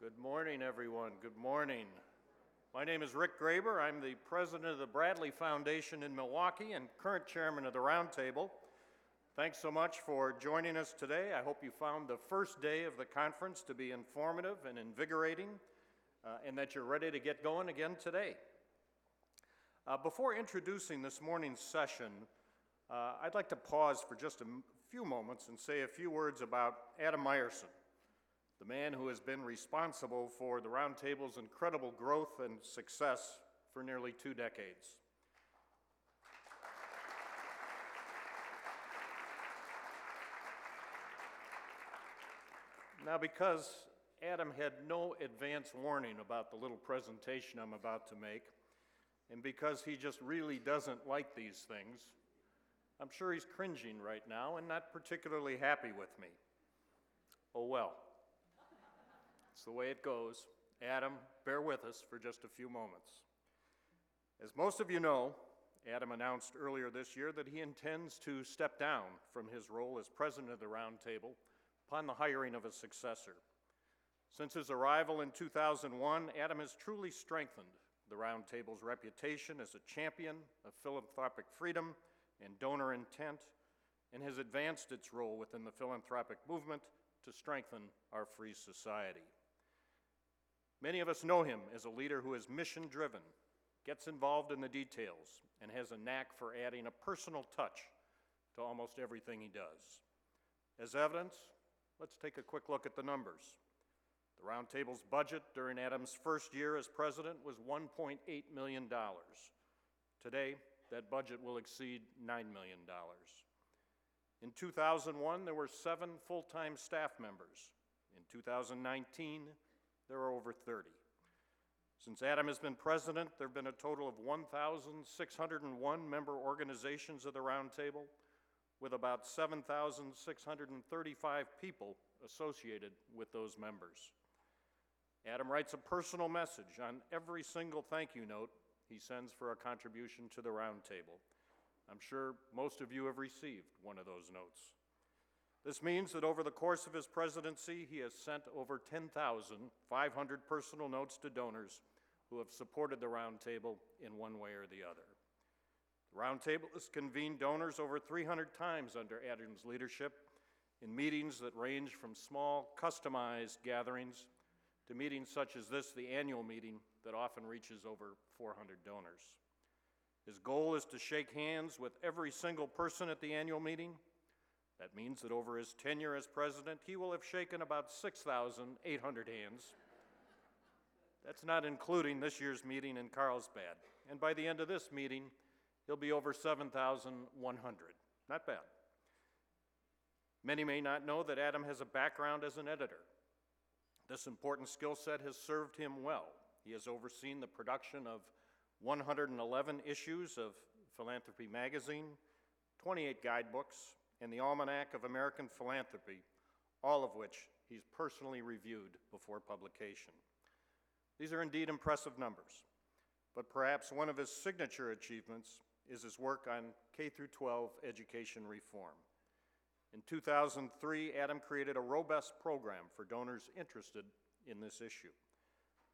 Good morning, everyone. Good morning. My name is Rick Graber. I'm the president of the Bradley Foundation in Milwaukee and current chairman of the Roundtable. Thanks so much for joining us today. I hope you found the first day of the conference to be informative and invigorating, and that you're ready to get going again today. Before introducing this morning's session, I'd like to pause for just a few moments and say a few words about Adam Meyerson, the man who has been responsible for the Roundtable's incredible growth and success for nearly 2 decades. Now, because Adam had no advance warning about the little presentation I'm about to make, and because he just really doesn't like these things, I'm sure he's cringing right now and not particularly happy with me. Oh well. It's the way it goes. Adam, bear with us for just a few moments. As most of you know, Adam announced earlier this year that he intends to step down from his role as president of the Roundtable upon the hiring of a successor. Since his arrival in 2001, Adam has truly strengthened the Roundtable's reputation as a champion of philanthropic freedom and donor intent, and has advanced its role within the philanthropic movement to strengthen our free society. Many of us know him as a leader who is mission-driven, gets involved in the details, and has a knack for adding a personal touch to almost everything he does. As evidence, let's take a quick look at the numbers. The Roundtable's budget during Adam's first year as president was $1.8 million. Today, that budget will exceed $9 million. In 2001, there were 7 full-time staff members. In 2019, there are over 30. Since Adam has been president, there have been a total of 1,601 member organizations of the Roundtable, with about 7,635 people associated with those members. Adam writes a personal message on every single thank you note he sends for a contribution to the Roundtable. I'm sure most of you have received one of those notes. This means that over the course of his presidency, he has sent over 10,500 personal notes to donors who have supported the Roundtable in one way or the other. The Roundtable has convened donors over 300 times under Adam's leadership in meetings that range from small, customized gatherings to meetings such as this, the annual meeting, that often reaches over 400 donors. His goal is to shake hands with every single person at the annual meeting. That means that over his tenure as president, he will have shaken about 6,800 hands. That's not including this year's meeting in Carlsbad. And by the end of this meeting, he'll be over 7,100. Not bad. Many may not know that Adam has a background as an editor. This important skill set has served him well. He has overseen the production of 111 issues of Philanthropy magazine, 28 guidebooks, and the Almanac of American Philanthropy, all of which he's personally reviewed before publication. These are indeed impressive numbers, but perhaps one of his signature achievements is his work on K-12 education reform. In 2003, Adam created a robust program for donors interested in this issue.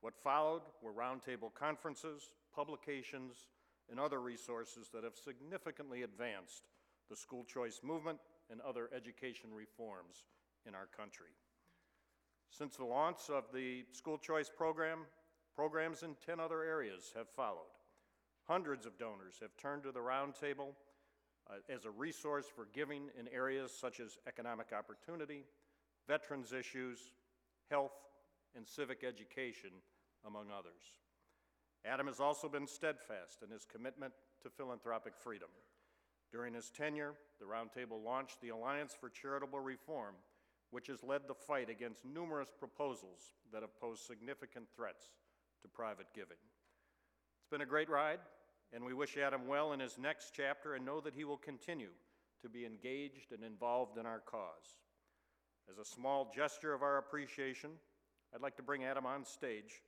What followed were roundtable conferences, publications, and other resources that have significantly advanced the school choice movement and other education reforms in our country. Since the launch of the school choice program, programs in 10 other areas have followed. Hundreds of donors have turned to the Roundtable as a resource for giving in areas such as economic opportunity, veterans issues, health, and civic education, among others. Adam has also been steadfast in his commitment to philanthropic freedom. During his tenure, the Roundtable launched the Alliance for Charitable Reform, which has led the fight against numerous proposals that have posed significant threats to private giving. It's been a great ride, and we wish Adam well in his next chapter and know that he will continue to be engaged and involved in our cause. As a small gesture of our appreciation, I'd like to bring Adam on stage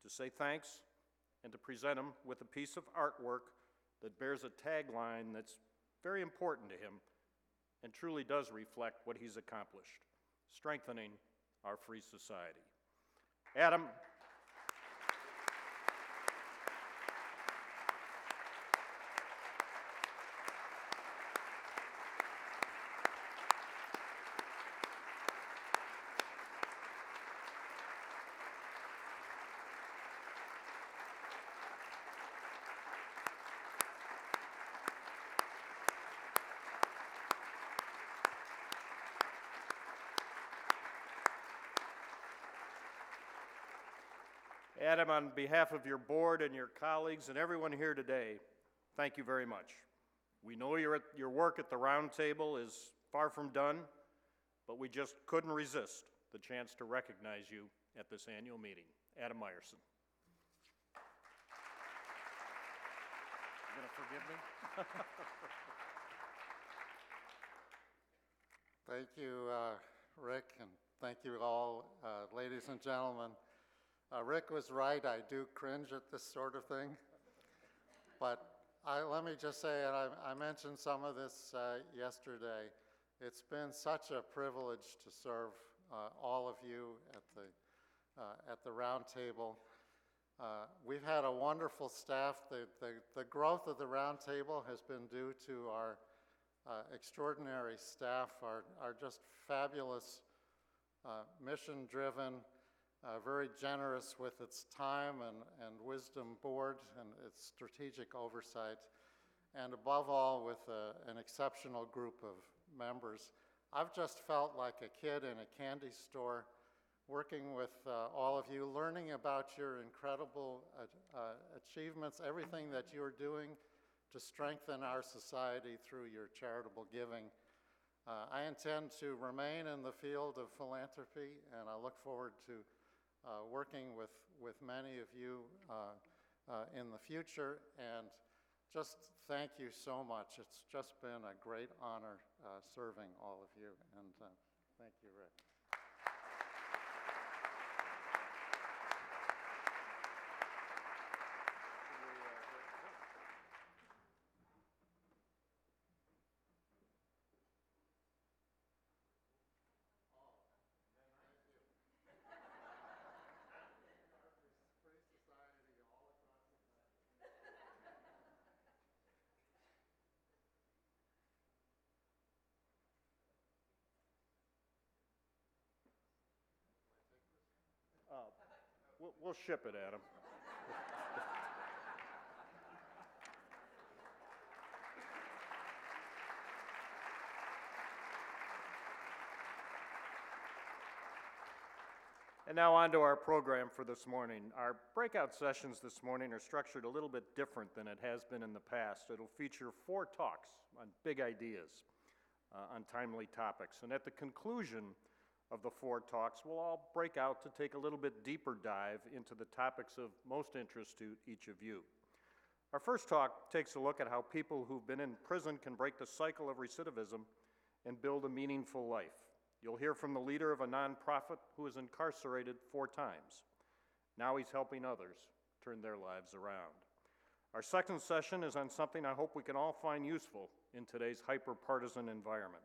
to say thanks and to present him with a piece of artwork that bears a tagline that's very important to him and truly does reflect what he's accomplished, strengthening our free society. Adam. Adam, on behalf of your board and your colleagues and everyone here today, thank you very much. We know your work at the round table is far from done, but we just couldn't resist the chance to recognize you at this annual meeting. Adam Meyerson. You gonna forgive me? Thank you, Rick, and thank you all, ladies and gentlemen. Rick was right, I do cringe at this sort of thing, but let me just say, and I mentioned some of this yesterday, it's been such a privilege to serve all of you at the round table. We've had a wonderful staff. The growth of the round table has been due to our extraordinary staff, our just fabulous, mission-driven, very generous with its time and wisdom board and its strategic oversight, and above all with an exceptional group of members. I've just felt like a kid in a candy store working with all of you, learning about your incredible achievements, everything that you're doing to strengthen our society through your charitable giving. I intend to remain in the field of philanthropy, and I look forward to working with many of you in the future, and just thank you so much. It's just been a great honor serving all of you, and thank you, Rick. We'll ship it, Adam. And now on to our program for this morning. Our breakout sessions this morning are structured a little bit different than it has been in the past. It'll feature 4 talks on big ideas, on timely topics. And at the conclusion of the 4 talks, we'll all break out to take a little bit deeper dive into the topics of most interest to each of you. Our first talk takes a look at how people who've been in prison can break the cycle of recidivism and build a meaningful life. You'll hear from the leader of a nonprofit who was incarcerated 4 times. Now he's helping others turn their lives around. Our second session is on something I hope we can all find useful in today's hyper-partisan environment.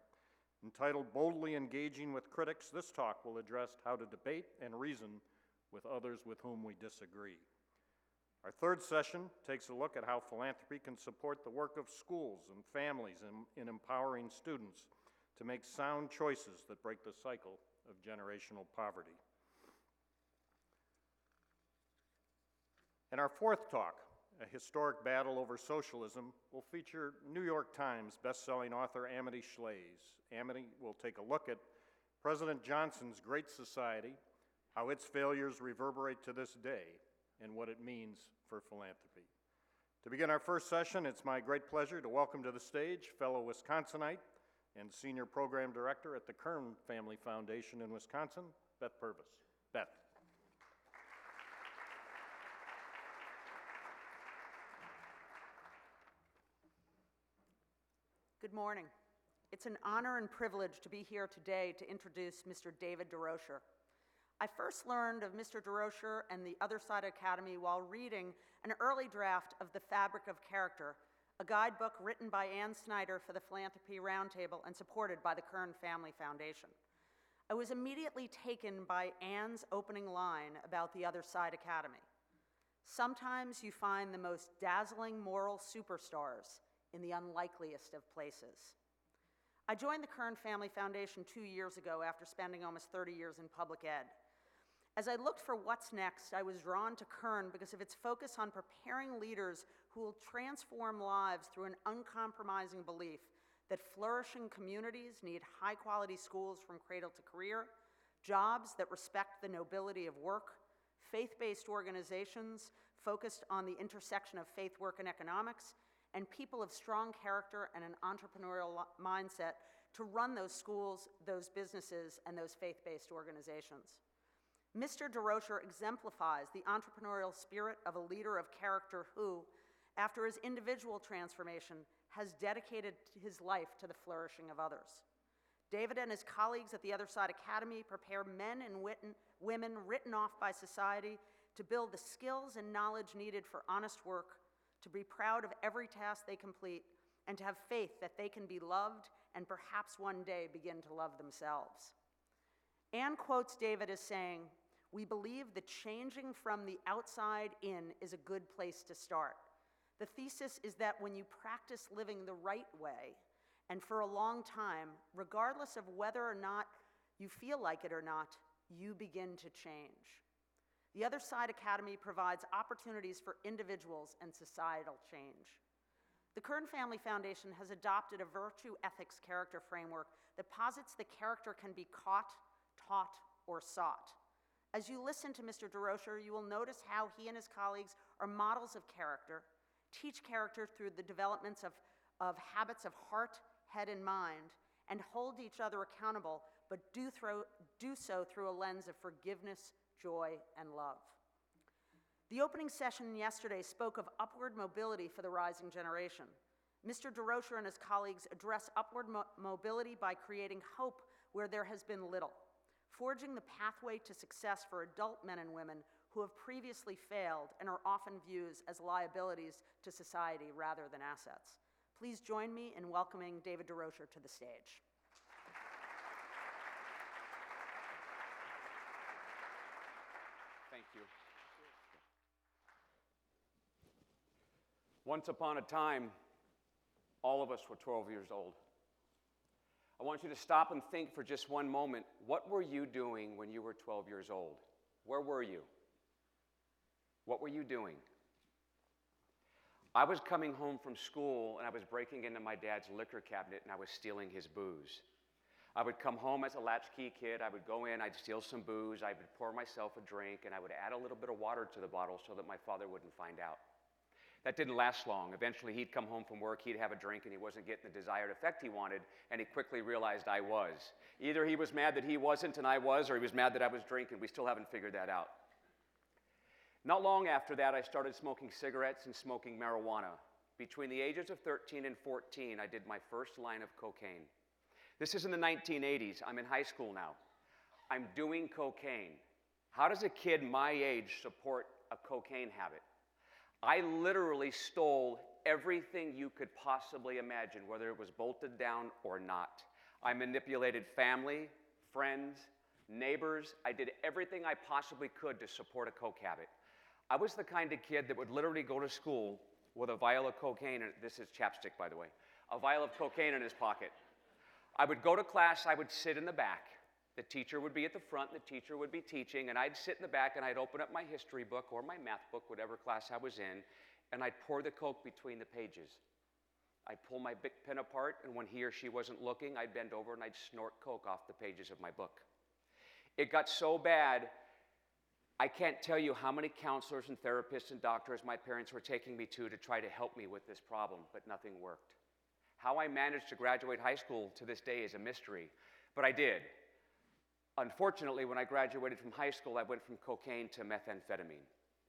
Entitled Boldly Engaging with Critics, this talk will address how to debate and reason with others with whom we disagree. Our third session takes a look at how philanthropy can support the work of schools and families in empowering students to make sound choices that break the cycle of generational poverty. And our fourth talk, A Historic Battle Over Socialism, will feature New York Times bestselling author Amity Shlaes. Amity will take a look at President Johnson's Great Society, how its failures reverberate to this day, and what it means for philanthropy. To begin our first session, it's my great pleasure to welcome to the stage fellow Wisconsinite and Senior Program Director at the Kern Family Foundation in Wisconsin, Beth Purvis. Beth. Good morning. It's an honor and privilege to be here today to introduce Mr. David Durocher. I first learned of Mr. Durocher and the Other Side Academy while reading an early draft of The Fabric of Character, a guidebook written by Ann Snyder for the Philanthropy Roundtable and supported by the Kern Family Foundation. I was immediately taken by Anne's opening line about the Other Side Academy. Sometimes you find the most dazzling moral superstars in the unlikeliest of places. I joined the Kern Family Foundation 2 years ago after spending almost 30 years in public ed. As I looked for what's next, I was drawn to Kern because of its focus on preparing leaders who will transform lives through an uncompromising belief that flourishing communities need high-quality schools from cradle to career, jobs that respect the nobility of work, faith-based organizations focused on the intersection of faith, work, and economics, and people of strong character and an entrepreneurial mindset to run those schools, those businesses, and those faith-based organizations. Mr. Durocher exemplifies the entrepreneurial spirit of a leader of character who, after his individual transformation, has dedicated his life to the flourishing of others. David and his colleagues at the Other Side Academy prepare men and women written off by society to build the skills and knowledge needed for honest work, to be proud of every task they complete, and to have faith that they can be loved and perhaps one day begin to love themselves. Anne quotes David as saying, "We believe that changing from the outside in is a good place to start. The thesis is that when you practice living the right way, and for a long time, regardless of whether or not you feel like it or not, you begin to change." The Other Side Academy provides opportunities for individuals and societal change. The Kern Family Foundation has adopted a virtue ethics character framework that posits that character can be caught, taught, or sought. As you listen to Mr. Durocher, you will notice how he and his colleagues are models of character, teach character through the developments of habits of heart, head, and mind, and hold each other accountable, but do so through a lens of forgiveness, joy, and love. The opening session yesterday spoke of upward mobility for the rising generation. Mr. Durocher and his colleagues address upward mobility by creating hope where there has been little, forging the pathway to success for adult men and women who have previously failed and are often viewed as liabilities to society rather than assets. Please join me in welcoming David Durocher to the stage. Thank you. Once upon a time, all of us were 12 years old. I want you to stop and think for just one moment, what were you doing when you were 12 years old? Where were you? What were you doing? I was coming home from school and I was breaking into my dad's liquor cabinet and I was stealing his booze. I would come home as a latchkey kid, I would go in, I'd steal some booze, I would pour myself a drink, and I would add a little bit of water to the bottle so that my father wouldn't find out. That didn't last long. Eventually he'd come home from work, he'd have a drink, and he wasn't getting the desired effect he wanted, and he quickly realized I was. Either he was mad that he wasn't and I was, or he was mad that I was drinking. We still haven't figured that out. Not long after that, I started smoking cigarettes and smoking marijuana. Between the ages of 13 and 14, I did my first line of cocaine. This is in the 1980s. I'm in high school now. I'm doing cocaine. How does a kid my age support a cocaine habit? I literally stole everything you could possibly imagine, whether it was bolted down or not. I manipulated family, friends, neighbors. I did everything I possibly could to support a coke habit. I was the kind of kid that would literally go to school with a vial of cocaine, and this is chapstick, by the way, a vial of cocaine in his pocket. I would go to class, I would sit in the back. The teacher would be at the front, the teacher would be teaching, and I'd sit in the back and I'd open up my history book or my math book, whatever class I was in, and I'd pour the coke between the pages. I'd pull my big pen apart, and when he or she wasn't looking, I'd bend over and I'd snort coke off the pages of my book. It got so bad, I can't tell you how many counselors and therapists and doctors my parents were taking me to try to help me with this problem, but nothing worked. How I managed to graduate high school to this day is a mystery, but I did. Unfortunately, when I graduated from high school, I went from cocaine to methamphetamine,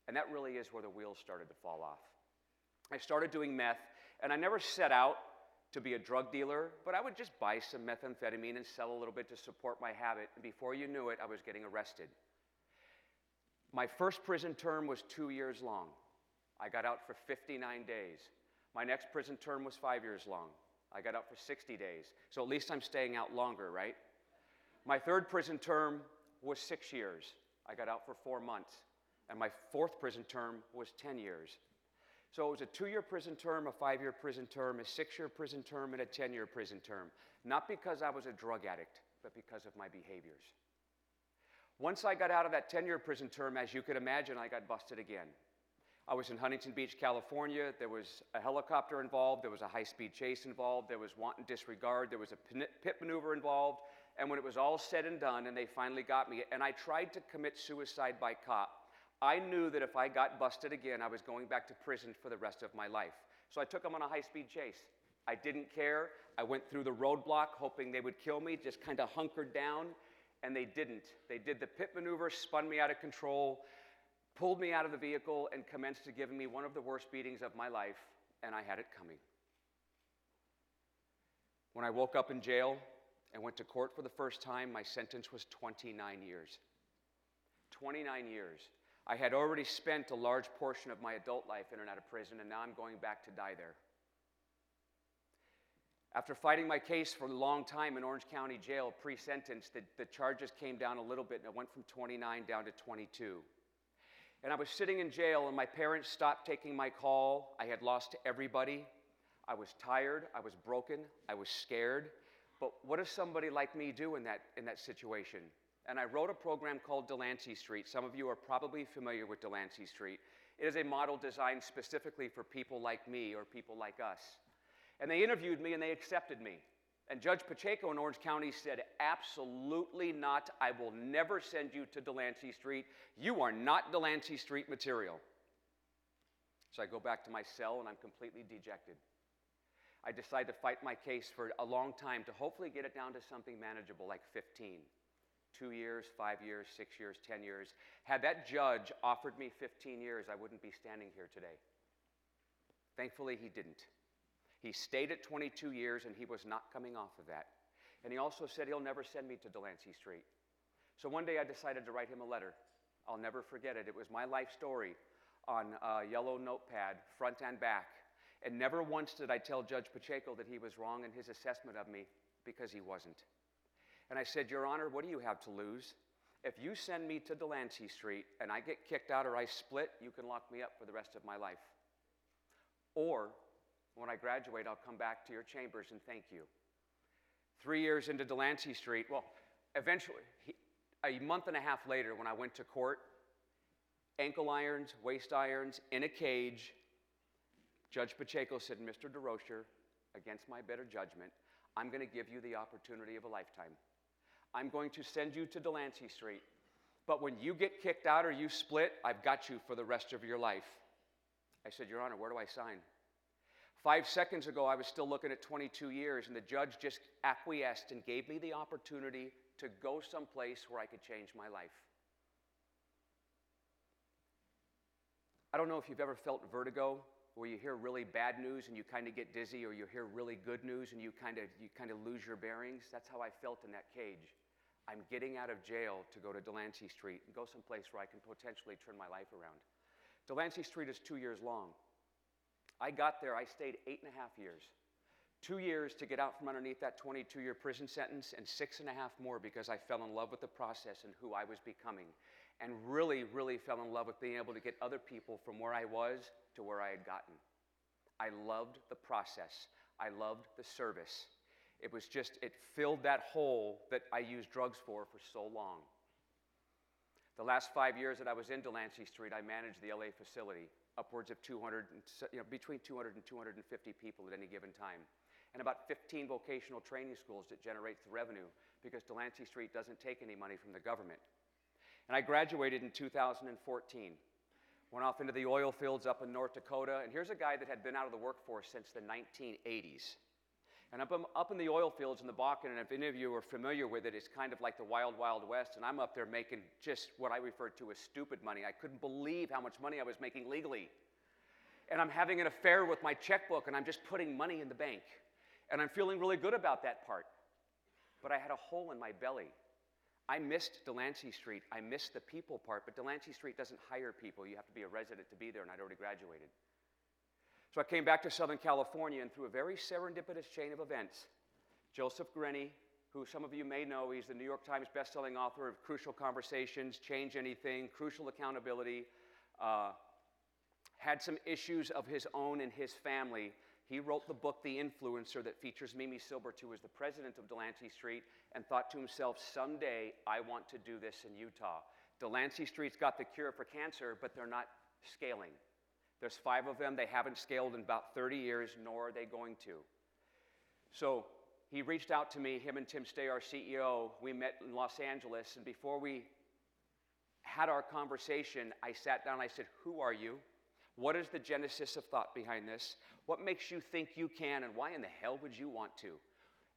and that really is where the wheels started to fall off. I started doing meth, and I never set out to be a drug dealer, but I would just buy some methamphetamine and sell a little bit to support my habit, and before you knew it, I was getting arrested. My first prison term was 2 years long. I got out for 59 days. My next prison term was 5 years long. I got out for 60 days. So at least I'm staying out longer, right? My third prison term was 6 years. I got out for 4 months. And my fourth prison term was 10 years. So it was a 2-year prison term, a 5-year prison term, a 6-year prison term, and a 10-year prison term. Not because I was a drug addict, but because of my behaviors. Once I got out of that 10-year prison term, as you could imagine, I got busted again. I was in Huntington Beach, California. There was a helicopter involved. There was a high-speed chase involved. There was wanton disregard. There was a pit maneuver involved. And when it was all said and done, and they finally got me, and I tried to commit suicide by cop, I knew that if I got busted again, I was going back to prison for the rest of my life. So I took them on a high-speed chase. I didn't care. I went through the roadblock hoping they would kill me, just kind of hunkered down, and they didn't. They did the pit maneuver, spun me out of control, pulled me out of the vehicle, and commenced to giving me one of the worst beatings of my life, and I had it coming. When I woke up in jail and went to court for the first time, my sentence was 29 years. 29 years. I had already spent a large portion of my adult life in and out of prison, and now I'm going back to die there. After fighting my case for a long time in Orange County Jail, pre-sentence, the charges came down a little bit, and it went from 29 down to 22. And I was sitting in jail, and my parents stopped taking my call. I had lost everybody. I was tired. I was broken. I was scared. But what does somebody like me do in that situation? And I wrote a program called Delancey Street. Some of you are probably familiar with Delancey Street. It is a model designed specifically for people like me or people like us. And they interviewed me and they accepted me. And Judge Pacheco in Orange County said, absolutely not. I will never send you to Delancey Street. You are not Delancey Street material. So I go back to my cell and I'm completely dejected. I decide to fight my case for a long time to hopefully get it down to something manageable like 15. 2 years, 5 years, 6 years, 10 years. Had that judge offered me 15 years, I wouldn't be standing here today. Thankfully, he didn't. He stayed at 22 years, and he was not coming off of that. And he also said he'll never send me to Delancey Street. So one day I decided to write him a letter. I'll never forget it. It was my life story on a yellow notepad, front and back. And never once did I tell Judge Pacheco that he was wrong in his assessment of me, because he wasn't. And I said, Your Honor, what do you have to lose? If you send me to Delancey Street and I get kicked out or I split, you can lock me up for the rest of my life. Or, when I graduate, I'll come back to your chambers and thank you. 3 years into Delancey Street, well, eventually, a month and a half later when I went to court, ankle irons, waist irons, in a cage, Judge Pacheco said, Mr. Durocher, against my better judgment, I'm going to give you the opportunity of a lifetime. I'm going to send you to Delancey Street, but when you get kicked out or you split, I've got you for the rest of your life. I said, Your Honor, where do I sign? 5 seconds ago, I was still looking at 22 years, and the judge just acquiesced and gave me the opportunity to go someplace where I could change my life. I don't know if you've ever felt vertigo, where you hear really bad news and you kind of get dizzy, or you hear really good news and you kind of lose your bearings. That's how I felt in that cage. I'm getting out of jail to go to Delancey Street and go someplace where I can potentially turn my life around. Delancey Street is 2 years long. I got there, I stayed 8.5 years. 2 years to get out from underneath that 22-year prison sentence, and 6.5 more because I fell in love with the process and who I was becoming. And really, really fell in love with being able to get other people from where I was to where I had gotten. I loved the process. I loved the service. It was just, it filled that hole that I used drugs for so long. The last 5 years that I was in Delancey Street, I managed the LA facility, upwards of between 200 and 250 people at any given time, and about 15 vocational training schools that generates the revenue, because Delancey Street doesn't take any money from the government. And I graduated in 2014. Went off into the oil fields up in North Dakota, and here's a guy that had been out of the workforce since the 1980s. And up in the oil fields in the Bakken, and if any of you are familiar with it, it's kind of like the wild, wild west, and I'm up there making just what I refer to as stupid money. I couldn't believe how much money I was making legally. And I'm having an affair with my checkbook, and I'm just putting money in the bank. And I'm feeling really good about that part. But I had a hole in my belly. I missed Delancey Street. I missed the people part, but Delancey Street doesn't hire people. You have to be a resident to be there, and I'd already graduated. So I came back to Southern California, and through a very serendipitous chain of events, Joseph Grenny, who some of you may know. He's the New York Times bestselling author of Crucial Conversations, Change Anything, Crucial Accountability, had some issues of his own in his family. He wrote the book, The Influencer, that features Mimi Silbert, who was the president of Delancey Street, and thought to himself, someday I want to do this in Utah. Delancey Street's got the cure for cancer, but they're not scaling. There's 5 of them. They haven't scaled in about 30 years, nor are they going to. So he reached out to me, him and Tim Stay, our CEO. We met in Los Angeles, and before we had our conversation, I sat down and I said, who are you? What is the genesis of thought behind this? What makes you think you can, and why in the hell would you want to?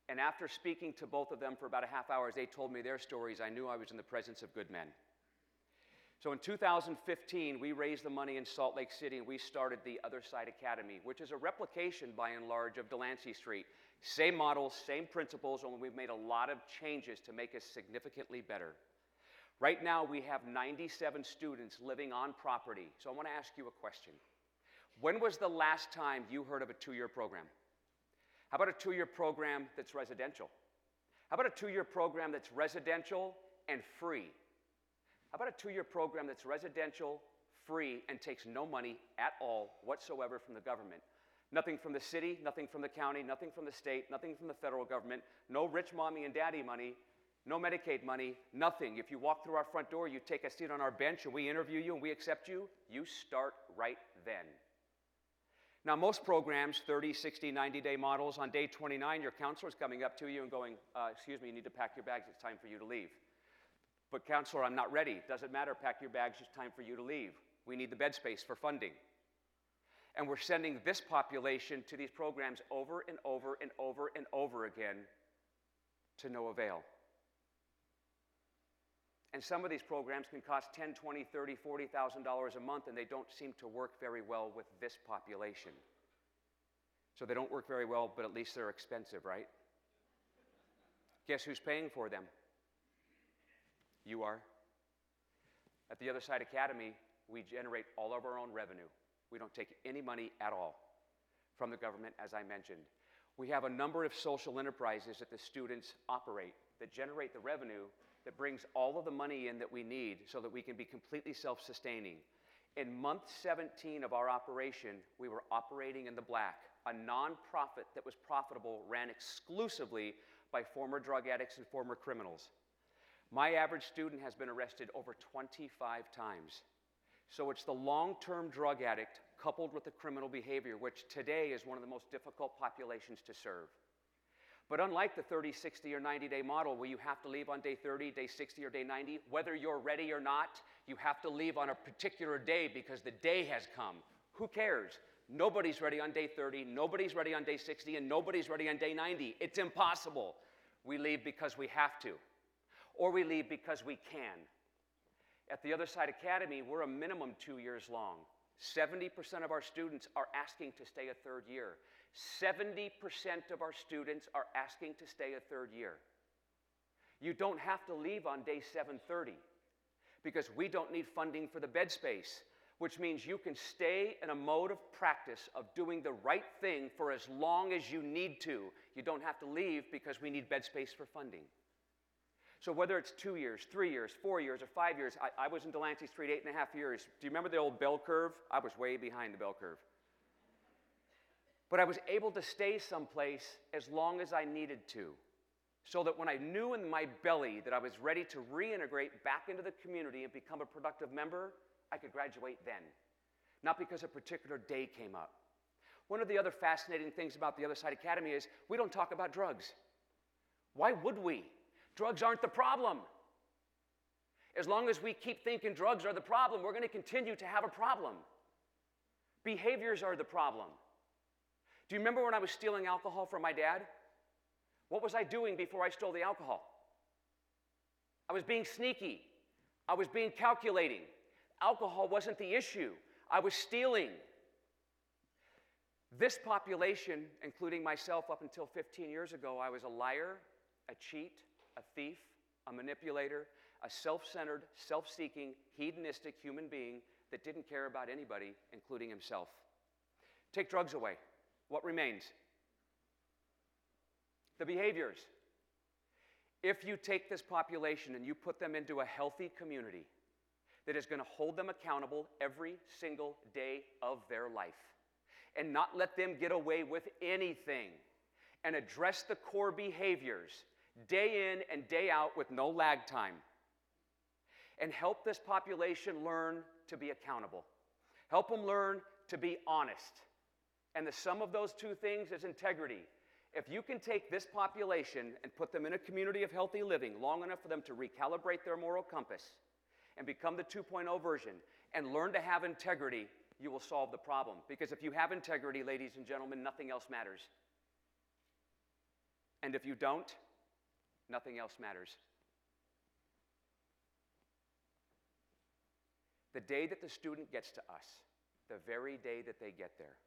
And after speaking to both of them for about a half hour, as they told me their stories, I knew I was in the presence of good men. So in 2015, we raised the money in Salt Lake City, and we started the Other Side Academy, which is a replication, by and large, of Delancey Street. Same models, same principles, only we've made a lot of changes to make us significantly better. Right now, we have 97 students living on property. So I want to ask you a question. When was the last time you heard of a 2-year program? How about a 2-year program that's residential? How about a 2-year program that's residential and free? How about a 2-year program that's residential, free, and takes no money at all whatsoever from the government? Nothing from the city, nothing from the county, nothing from the state, nothing from the federal government, no rich mommy and daddy money, no Medicaid money, nothing. If you walk through our front door, you take a seat on our bench, and we interview you and we accept you, you start right then. Now, most programs, 30, 60, 90-day models, on day 29, your counselor's coming up to you and going, excuse me, you need to pack your bags, it's time for you to leave. But counselor, I'm not ready. Doesn't matter, pack your bags, it's time for you to leave. We need the bed space for funding. And we're sending this population to these programs over and over and over and over again to no avail. And some of these programs can cost $10,000, $20,000, $30,000, $40,000 a month, and they don't seem to work very well with this population. So they don't work very well, but at least they're expensive, right? Guess who's paying for them? You are. At the Other Side Academy, we generate all of our own revenue. We don't take any money at all from the government, as I mentioned. We have a number of social enterprises that the students operate that generate the revenue that brings all of the money in that we need so that we can be completely self-sustaining. In month 17 of our operation, we were operating in the black. A nonprofit that was profitable ran exclusively by former drug addicts and former criminals. My average student has been arrested over 25 times. So it's the long-term drug addict coupled with the criminal behavior, which today is one of the most difficult populations to serve. But unlike the 30, 60, or 90-day model where you have to leave on day 30, day 60, or day 90, whether you're ready or not, you have to leave on a particular day because the day has come. Who cares? Nobody's ready on day 30, nobody's ready on day 60, and nobody's ready on day 90. It's impossible. We leave because we have to, or we leave because we can. At the Other Side Academy, we're a minimum 2 years long. 70% of our students are asking to stay a 3rd year. 70% of our students are asking to stay a 3rd year. You don't have to leave on day 730 because we don't need funding for the bed space, which means you can stay in a mode of practice of doing the right thing for as long as you need to. You don't have to leave because we need bed space for funding. So whether it's 2 years, 3 years, 4 years, or 5 years, I was in Delancey Street 8.5 years. Do you remember the old bell curve? I was way behind the bell curve. But I was able to stay someplace as long as I needed to, so that when I knew in my belly that I was ready to reintegrate back into the community and become a productive member, I could graduate then, not because a particular day came up. One of the other fascinating things about the Other Side Academy is we don't talk about drugs. Why would we? Drugs aren't the problem. As long as we keep thinking drugs are the problem, we're going to continue to have a problem. Behaviors are the problem. Do you remember when I was stealing alcohol from my dad? What was I doing before I stole the alcohol? I was being sneaky. I was being calculating. Alcohol wasn't the issue. I was stealing. This population, including myself up until 15 years ago, I was a liar, a cheat, a thief, a manipulator, a self-centered, self-seeking, hedonistic human being that didn't care about anybody, including himself. Take drugs away. What remains? The behaviors. If you take this population and you put them into a healthy community that is going to hold them accountable every single day of their life and not let them get away with anything and address the core behaviors day in and day out with no lag time, and help this population learn to be accountable, help them learn to be honest, and the sum of those two things is integrity. If you can take this population and put them in a community of healthy living long enough for them to recalibrate their moral compass and become the 2.0 version and learn to have integrity, you will solve the problem. Because if you have integrity, ladies and gentlemen, nothing else matters. And if you don't, nothing else matters. The day that the student gets to us, the very day that they get there,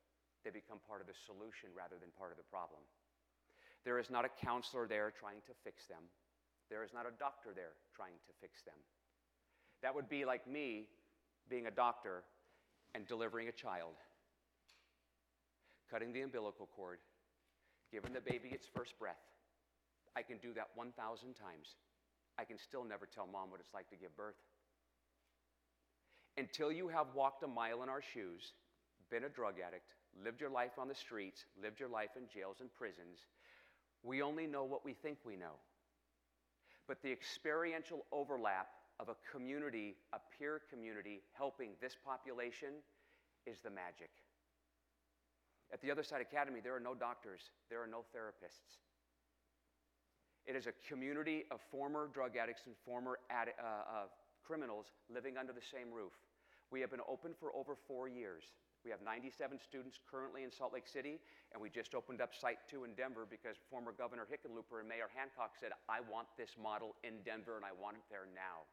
they become part of the solution rather than part of the problem. There is not a counselor there trying to fix them. There is not a doctor there trying to fix them. That would be like me being a doctor and delivering a child, cutting the umbilical cord, giving the baby its first breath. I can do that 1,000 times. I can still never tell mom what it's like to give birth. Until you have walked a mile in our shoes, been a drug addict, lived your life on the streets, lived your life in jails and prisons, we only know what we think we know. But the experiential overlap of a community, a peer community, helping this population is the magic. At the Other Side Academy, there are no doctors, there are no therapists. It is a community of former drug addicts and former criminals living under the same roof. We have been open for over 4 years. We have 97 students currently in Salt Lake City, and we just opened up Site 2 in Denver because former Governor Hickenlooper and Mayor Hancock said, I want this model in Denver and I want it there now.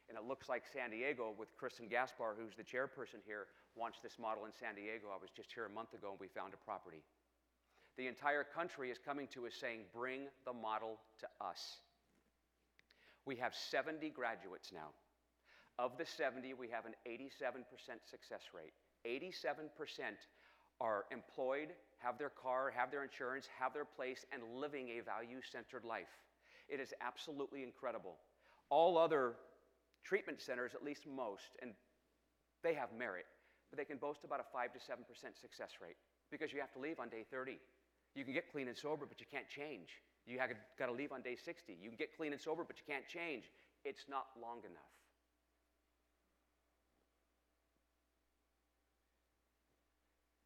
And it looks like San Diego, with Kristen Gaspar, who's the chairperson here, wants this model in San Diego. I was just here a month ago and we found a property. The entire country is coming to us saying, bring the model to us. We have 70 graduates now. Of the 70, we have an 87% success rate. 87% are employed, have their car, have their insurance, have their place, and living a value-centered life. It is absolutely incredible. All other treatment centers, at least most, and they have merit, but they can boast about a 5 to 7% success rate because you have to leave on day 30. You can get clean and sober, but you can't change. You got to leave on day 60. You can get clean and sober, but you can't change. It's not long enough.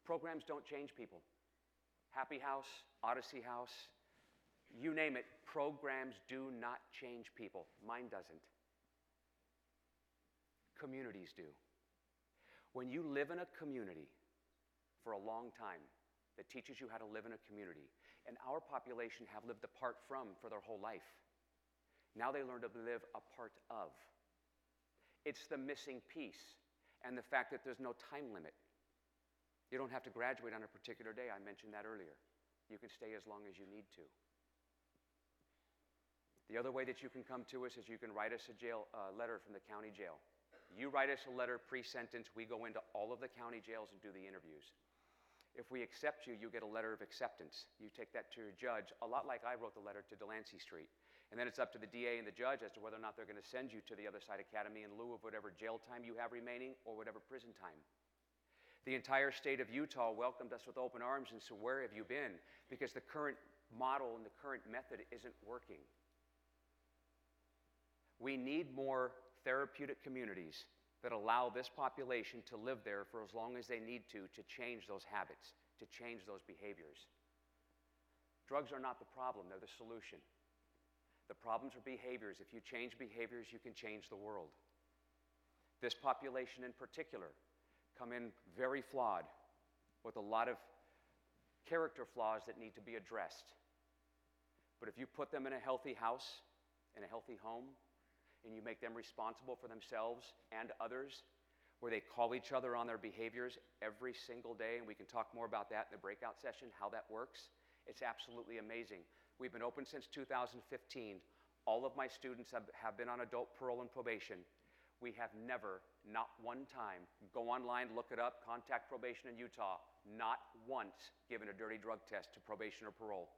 Programs don't change people. Happy House, Odyssey House, you name it, programs do not change people. Mine doesn't. Communities do. When you live in a community for a long time that teaches you how to live in a community, and our population have lived apart from for their whole life, now they learn to live a part of. It's the missing piece and the fact that there's no time limit. You don't have to graduate on a particular day. I mentioned that earlier. You can stay as long as you need to. The other way that you can come to us is you can write us a letter from the county jail. You write us a letter pre-sentence. We go into all of the county jails and do the interviews. If we accept you, you get a letter of acceptance. You take that to your judge, a lot like I wrote the letter to Delancey Street. And then it's up to the DA and the judge as to whether or not they're going to send you to the Other Side Academy in lieu of whatever jail time you have remaining or whatever prison time. The entire state of Utah welcomed us with open arms and said, where have you been? Because the current model and the current method isn't working. We need more therapeutic communities that allow this population to live there for as long as they need to change those habits, to change those behaviors. Drugs are not the problem, they're the solution. The problems are behaviors. If you change behaviors, you can change the world. This population in particular come in very flawed, with a lot of character flaws that need to be addressed. But if you put them in a healthy house, in a healthy home, and you make them responsible for themselves and others, where they call each other on their behaviors every single day, and we can talk more about that in the breakout session, how that works, it's absolutely amazing. We've been open since 2015. All of my students have been on adult parole and probation. We have never, not one time, go online, look it up, contact probation in Utah, not once given a dirty drug test to probation or parole.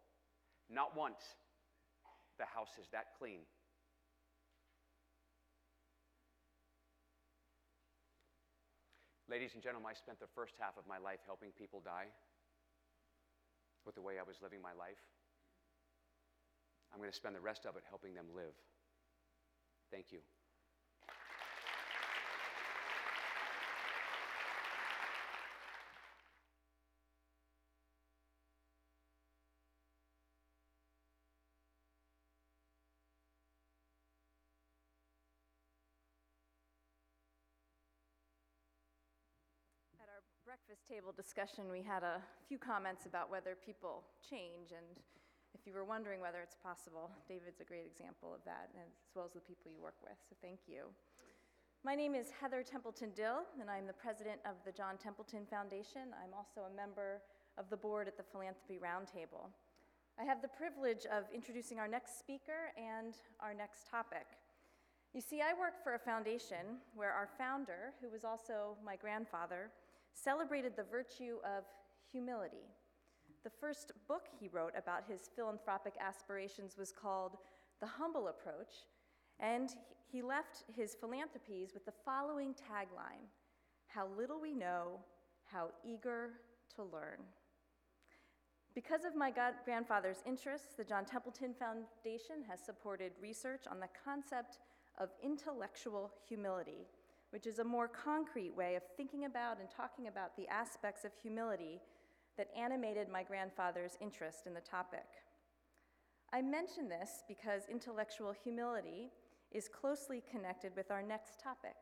Not once. the house is that clean. Ladies and gentlemen, I spent the first half of my life helping people die with the way I was living my life. I'm going to spend the rest of it helping them live. Thank you. At our breakfast table discussion, we had a few comments about whether people change, and if you were wondering whether it's possible, David's a great example of that, as well as the people you work with, so thank you. My name is Heather Templeton Dill, and I'm the president of the John Templeton Foundation. I'm also a member of the board at the Philanthropy Roundtable. I have the privilege of introducing our next speaker and our next topic. You see, I work for a foundation where our founder, who was also my grandfather, celebrated the virtue of humility. The first book he wrote about his philanthropic aspirations was called The Humble Approach, and he left his philanthropies with the following tagline: "How little we know, how eager to learn." Because of my grandfather's interests, the John Templeton Foundation has supported research on the concept of intellectual humility, which is a more concrete way of thinking about and talking about the aspects of humility that animated my grandfather's interest in the topic. I mention this because intellectual humility is closely connected with our next topic,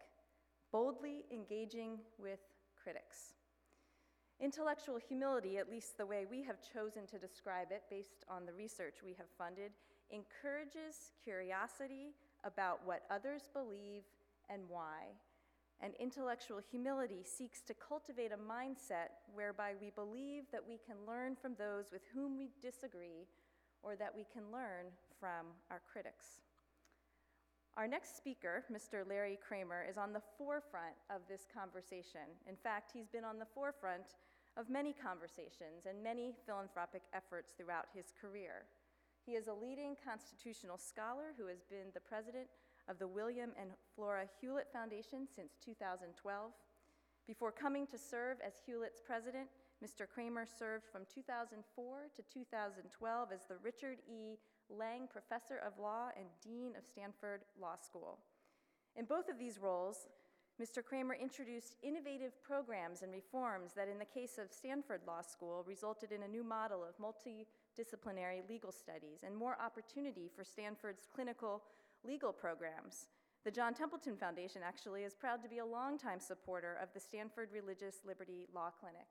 boldly engaging with critics. Intellectual humility, at least the way we have chosen to describe it based on the research we have funded, encourages curiosity about what others believe and why. And intellectual humility seeks to cultivate a mindset whereby we believe that we can learn from those with whom we disagree, or that we can learn from our critics. Our next speaker, Mr. Larry Kramer, is on the forefront of this conversation. In fact, he's been on the forefront of many conversations and many philanthropic efforts throughout his career. He is a leading constitutional scholar who has been the president of the William and Flora Hewlett Foundation since 2012. Before coming to serve as Hewlett's president, Mr. Kramer served from 2004 to 2012 as the Richard E. Lang Professor of Law and Dean of Stanford Law School. In both of these roles, Mr. Kramer introduced innovative programs and reforms that, in the case of Stanford Law School, resulted in a new model of multidisciplinary legal studies and more opportunity for Stanford's clinical legal programs. The John Templeton Foundation actually is proud to be a longtime supporter of the Stanford Religious Liberty Law Clinic.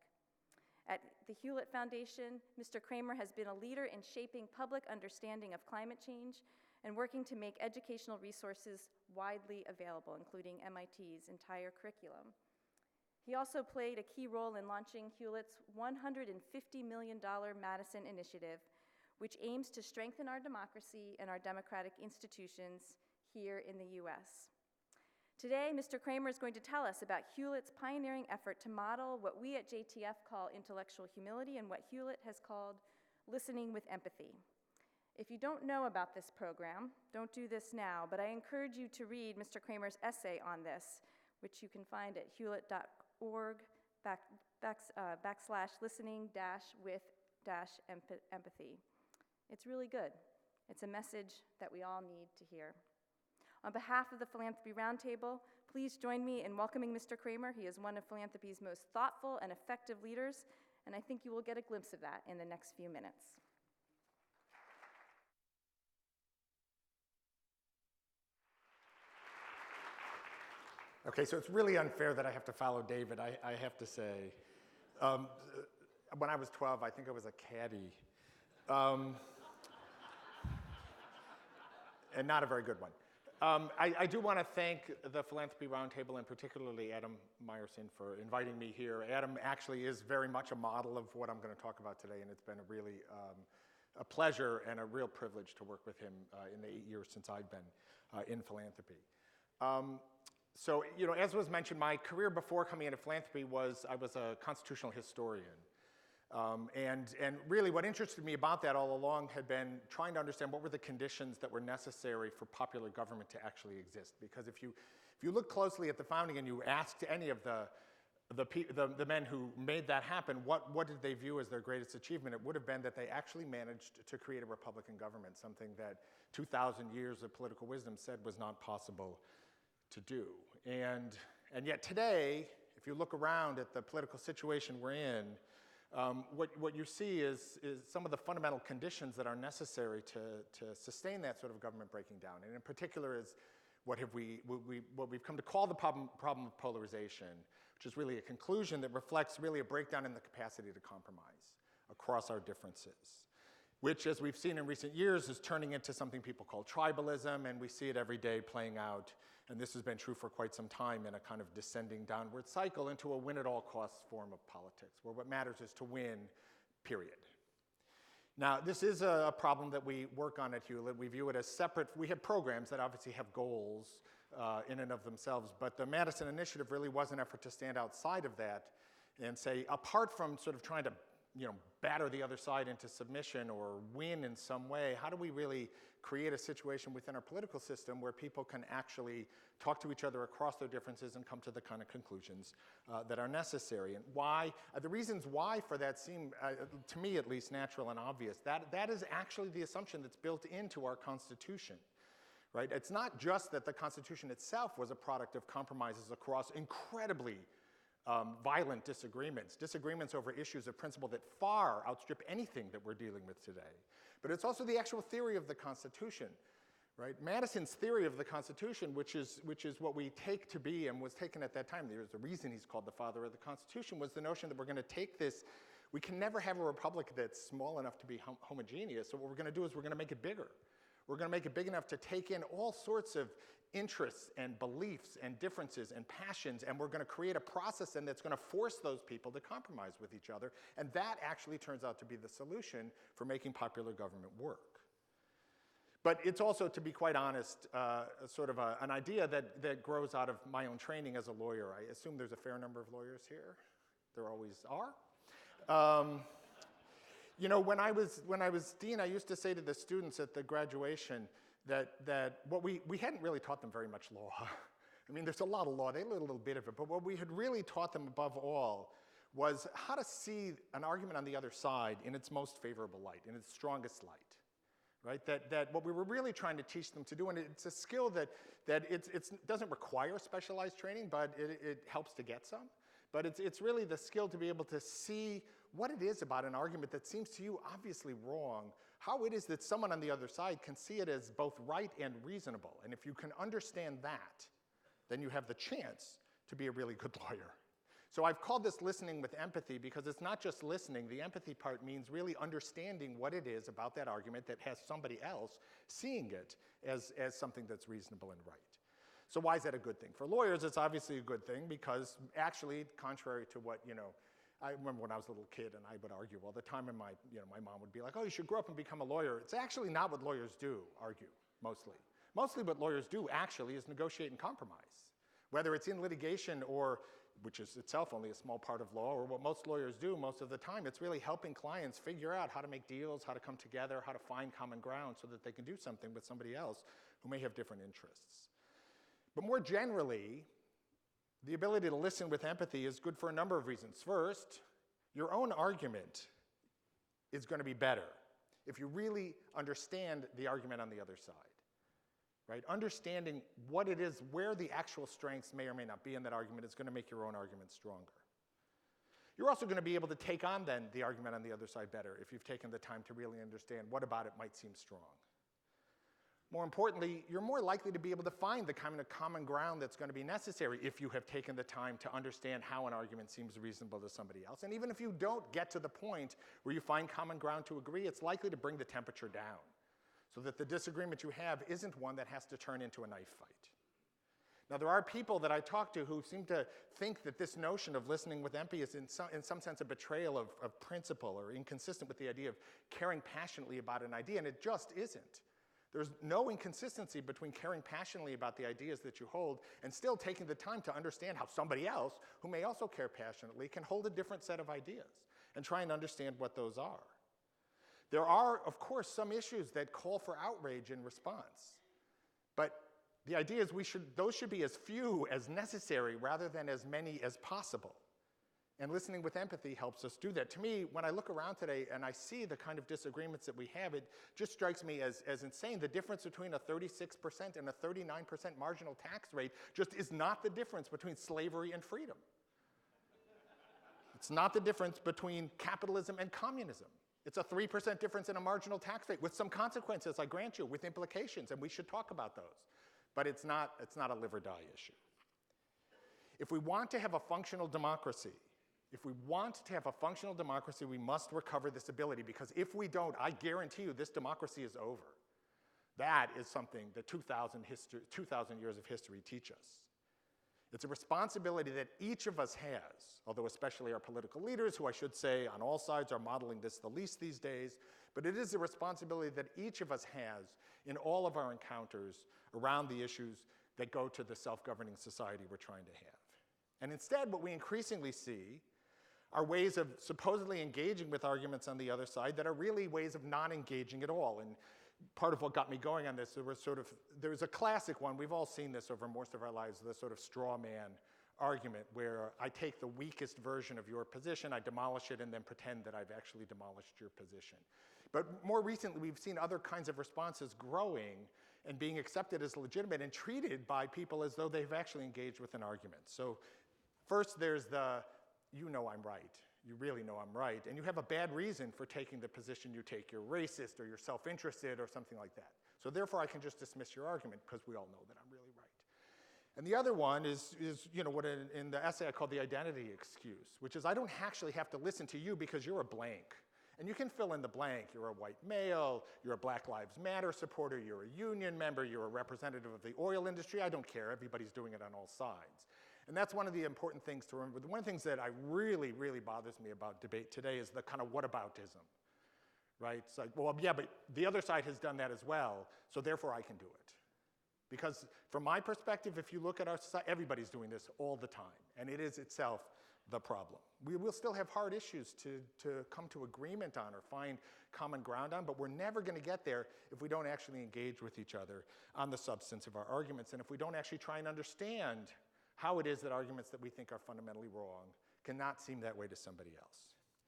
At the Hewlett Foundation, Mr. Kramer has been a leader in shaping public understanding of climate change and working to make educational resources widely available, including MIT's entire curriculum. He also played a key role in launching Hewlett's $150 million Madison Initiative, which aims to strengthen our democracy and our democratic institutions here in the US. Today, Mr. Kramer is going to tell us about Hewlett's pioneering effort to model what we at JTF call intellectual humility and what Hewlett has called listening with empathy. If you don't know about this program, don't do this now, but I encourage you to read Mr. Kramer's essay on this, which you can find at hewlett.org/listening-with-empathy. It's really good. It's a message that we all need to hear. On behalf of the Philanthropy Roundtable, please join me in welcoming Mr. Kramer. He is one of philanthropy's most thoughtful and effective leaders, and I think you will get a glimpse of that in the next few minutes. Okay, so it's really unfair that I have to follow David, I have to say. When I was 12, I think I was a caddy. And not a very good one. I do want to thank the Philanthropy Roundtable, and particularly Adam Meyerson, for inviting me here. Adam actually is very much a model of what I'm going to talk about today, and it's been a really a pleasure and a real privilege to work with him in the 8 years since I've been in philanthropy. So, you know, as was mentioned, my career before coming into philanthropy was I was a constitutional historian. And really what interested me about that all along had been trying to understand what were the conditions that were necessary for popular government to actually exist. Because if you look closely at the founding and you asked any of the men who made that happen, what did they view as their greatest achievement? It would have been that they actually managed to create a republican government, something that 2,000 years of political wisdom said was not possible to do. And yet today, if you look around at the political situation we're in, what you see is some of the fundamental conditions that are necessary to sustain that sort of government breaking down. And in particular is what we've come to call the problem of polarization, which is really a conclusion that reflects really a breakdown in the capacity to compromise across our differences, which, as we've seen in recent years, is turning into something people call tribalism, and we see it every day playing out, and this has been true for quite some time, in a kind of descending downward cycle into a win-at-all-costs form of politics, where what matters is to win, period. Now, this is a problem that we work on at Hewlett. We view it as separate. We have programs that obviously have goals in and of themselves, but the Madison Initiative really was an effort to stand outside of that and say, apart from sort of trying to batter the other side into submission or win in some way, how do we really create a situation within our political system where people can actually talk to each other across their differences and come to the kind of conclusions that are necessary? And why, the reasons why for that seem, to me at least, natural and obvious. That is actually the assumption that's built into our Constitution, right? It's not just that the Constitution itself was a product of compromises across incredibly violent disagreements over issues of principle that far outstrip anything that we're dealing with today. But it's also the actual theory of the Constitution, right? Madison's theory of the Constitution, which is what we take to be and was taken at that time, there's a reason he's called the father of the Constitution, was the notion that we're going to take this, we can never have a republic that's small enough to be homogeneous, so what we're going to do is we're going to make it bigger. We're going to make it big enough to take in all sorts of interests and beliefs and differences and passions, and we're going to create a process then that's going to force those people to compromise with each other, and that actually turns out to be the solution for making popular government work. But it's also, to be quite honest, sort of an idea that grows out of my own training as a lawyer. I assume there's a fair number of lawyers here. There always are. When I was dean, I used to say to the students at the graduation that what we hadn't really taught them very much law. I mean, there's a lot of law. They learned a little bit of it. But what we had really taught them above all was how to see an argument on the other side in its most favorable light, in its strongest light, right? That what we were really trying to teach them to do, and it's a skill that it doesn't require specialized training, but it helps to get some. But it's really the skill to be able to see what it is about an argument that seems to you obviously wrong, how it is that someone on the other side can see it as both right and reasonable. And if you can understand that, then you have the chance to be a really good lawyer. So I've called this listening with empathy because it's not just listening. The empathy part means really understanding what it is about that argument that has somebody else seeing it as something that's reasonable and right. So why is that a good thing? For lawyers, it's obviously a good thing because actually, contrary to what, I remember when I was a little kid and I would argue all the time, and my mom would be like, oh, you should grow up and become a lawyer. It's actually not what lawyers do, argue, mostly. Mostly what lawyers do, actually, is negotiate and compromise. Whether it's in litigation or, which is itself only a small part of law, or what most lawyers do most of the time, it's really helping clients figure out how to make deals, how to come together, how to find common ground so that they can do something with somebody else who may have different interests. But more generally, the ability to listen with empathy is good for a number of reasons. First, your own argument is going to be better if you really understand the argument on the other side, right? Understanding what it is, where the actual strengths may or may not be in that argument is going to make your own argument stronger. You're also going to be able to take on then the argument on the other side better if you've taken the time to really understand what about it might seem strong. More importantly, you're more likely to be able to find the kind of common ground that's going to be necessary if you have taken the time to understand how an argument seems reasonable to somebody else. And even if you don't get to the point where you find common ground to agree, it's likely to bring the temperature down so that the disagreement you have isn't one that has to turn into a knife fight. Now, there are people that I talk to who seem to think that this notion of listening with empathy is in some sense a betrayal of principle or inconsistent with the idea of caring passionately about an idea, and it just isn't. There's no inconsistency between caring passionately about the ideas that you hold and still taking the time to understand how somebody else, who may also care passionately, can hold a different set of ideas. and try and understand what those are. There are, of course, some issues that call for outrage in response. But the idea is those should be as few as necessary rather than as many as possible. And listening with empathy helps us do that. To me, when I look around today and I see the kind of disagreements that we have, it just strikes me as insane. The difference between a 36% and a 39% marginal tax rate just is not the difference between slavery and freedom. It's not the difference between capitalism and communism. It's a 3% difference in a marginal tax rate with some consequences, I grant you, with implications, and we should talk about those. But it's not a live or die issue. If we want to have a functional democracy, we must recover this ability, because if we don't, I guarantee you this democracy is over. That is something that 2,000 years of history teach us. It's a responsibility that each of us has, although especially our political leaders, who I should say on all sides are modeling this the least these days, but it is a responsibility that each of us has in all of our encounters around the issues that go to the self-governing society we're trying to have. And instead, what we increasingly see are ways of supposedly engaging with arguments on the other side that are really ways of not engaging at all. And part of what got me going on this, there was a classic one, we've all seen this over most of our lives, the sort of straw man argument where I take the weakest version of your position, I demolish it, and then pretend that I've actually demolished your position. But more recently, we've seen other kinds of responses growing and being accepted as legitimate and treated by people as though they've actually engaged with an argument. So first there's the, you know I'm right. You really know I'm right, and you have a bad reason for taking the position you take. You're racist, or you're self-interested, or something like that. So therefore, I can just dismiss your argument because we all know that I'm really right. And the other one is what in the essay I call the identity excuse, which is I don't actually have to listen to you because you're a blank. And you can fill in the blank. You're a white male, you're a Black Lives Matter supporter, you're a union member, you're a representative of the oil industry. I don't care. Everybody's doing it on all sides. And that's one of the important things to remember. One of the things that really bothers me about debate today is the kind of whataboutism, right? It's like, well, yeah, but the other side has done that as well, so therefore I can do it. Because from my perspective, if you look at our society, everybody's doing this all the time, and it is itself the problem. We will still have hard issues to come to agreement on or find common ground on, but we're never going to get there if we don't actually engage with each other on the substance of our arguments, and if we don't actually try and understand how it is that arguments that we think are fundamentally wrong cannot seem that way to somebody else.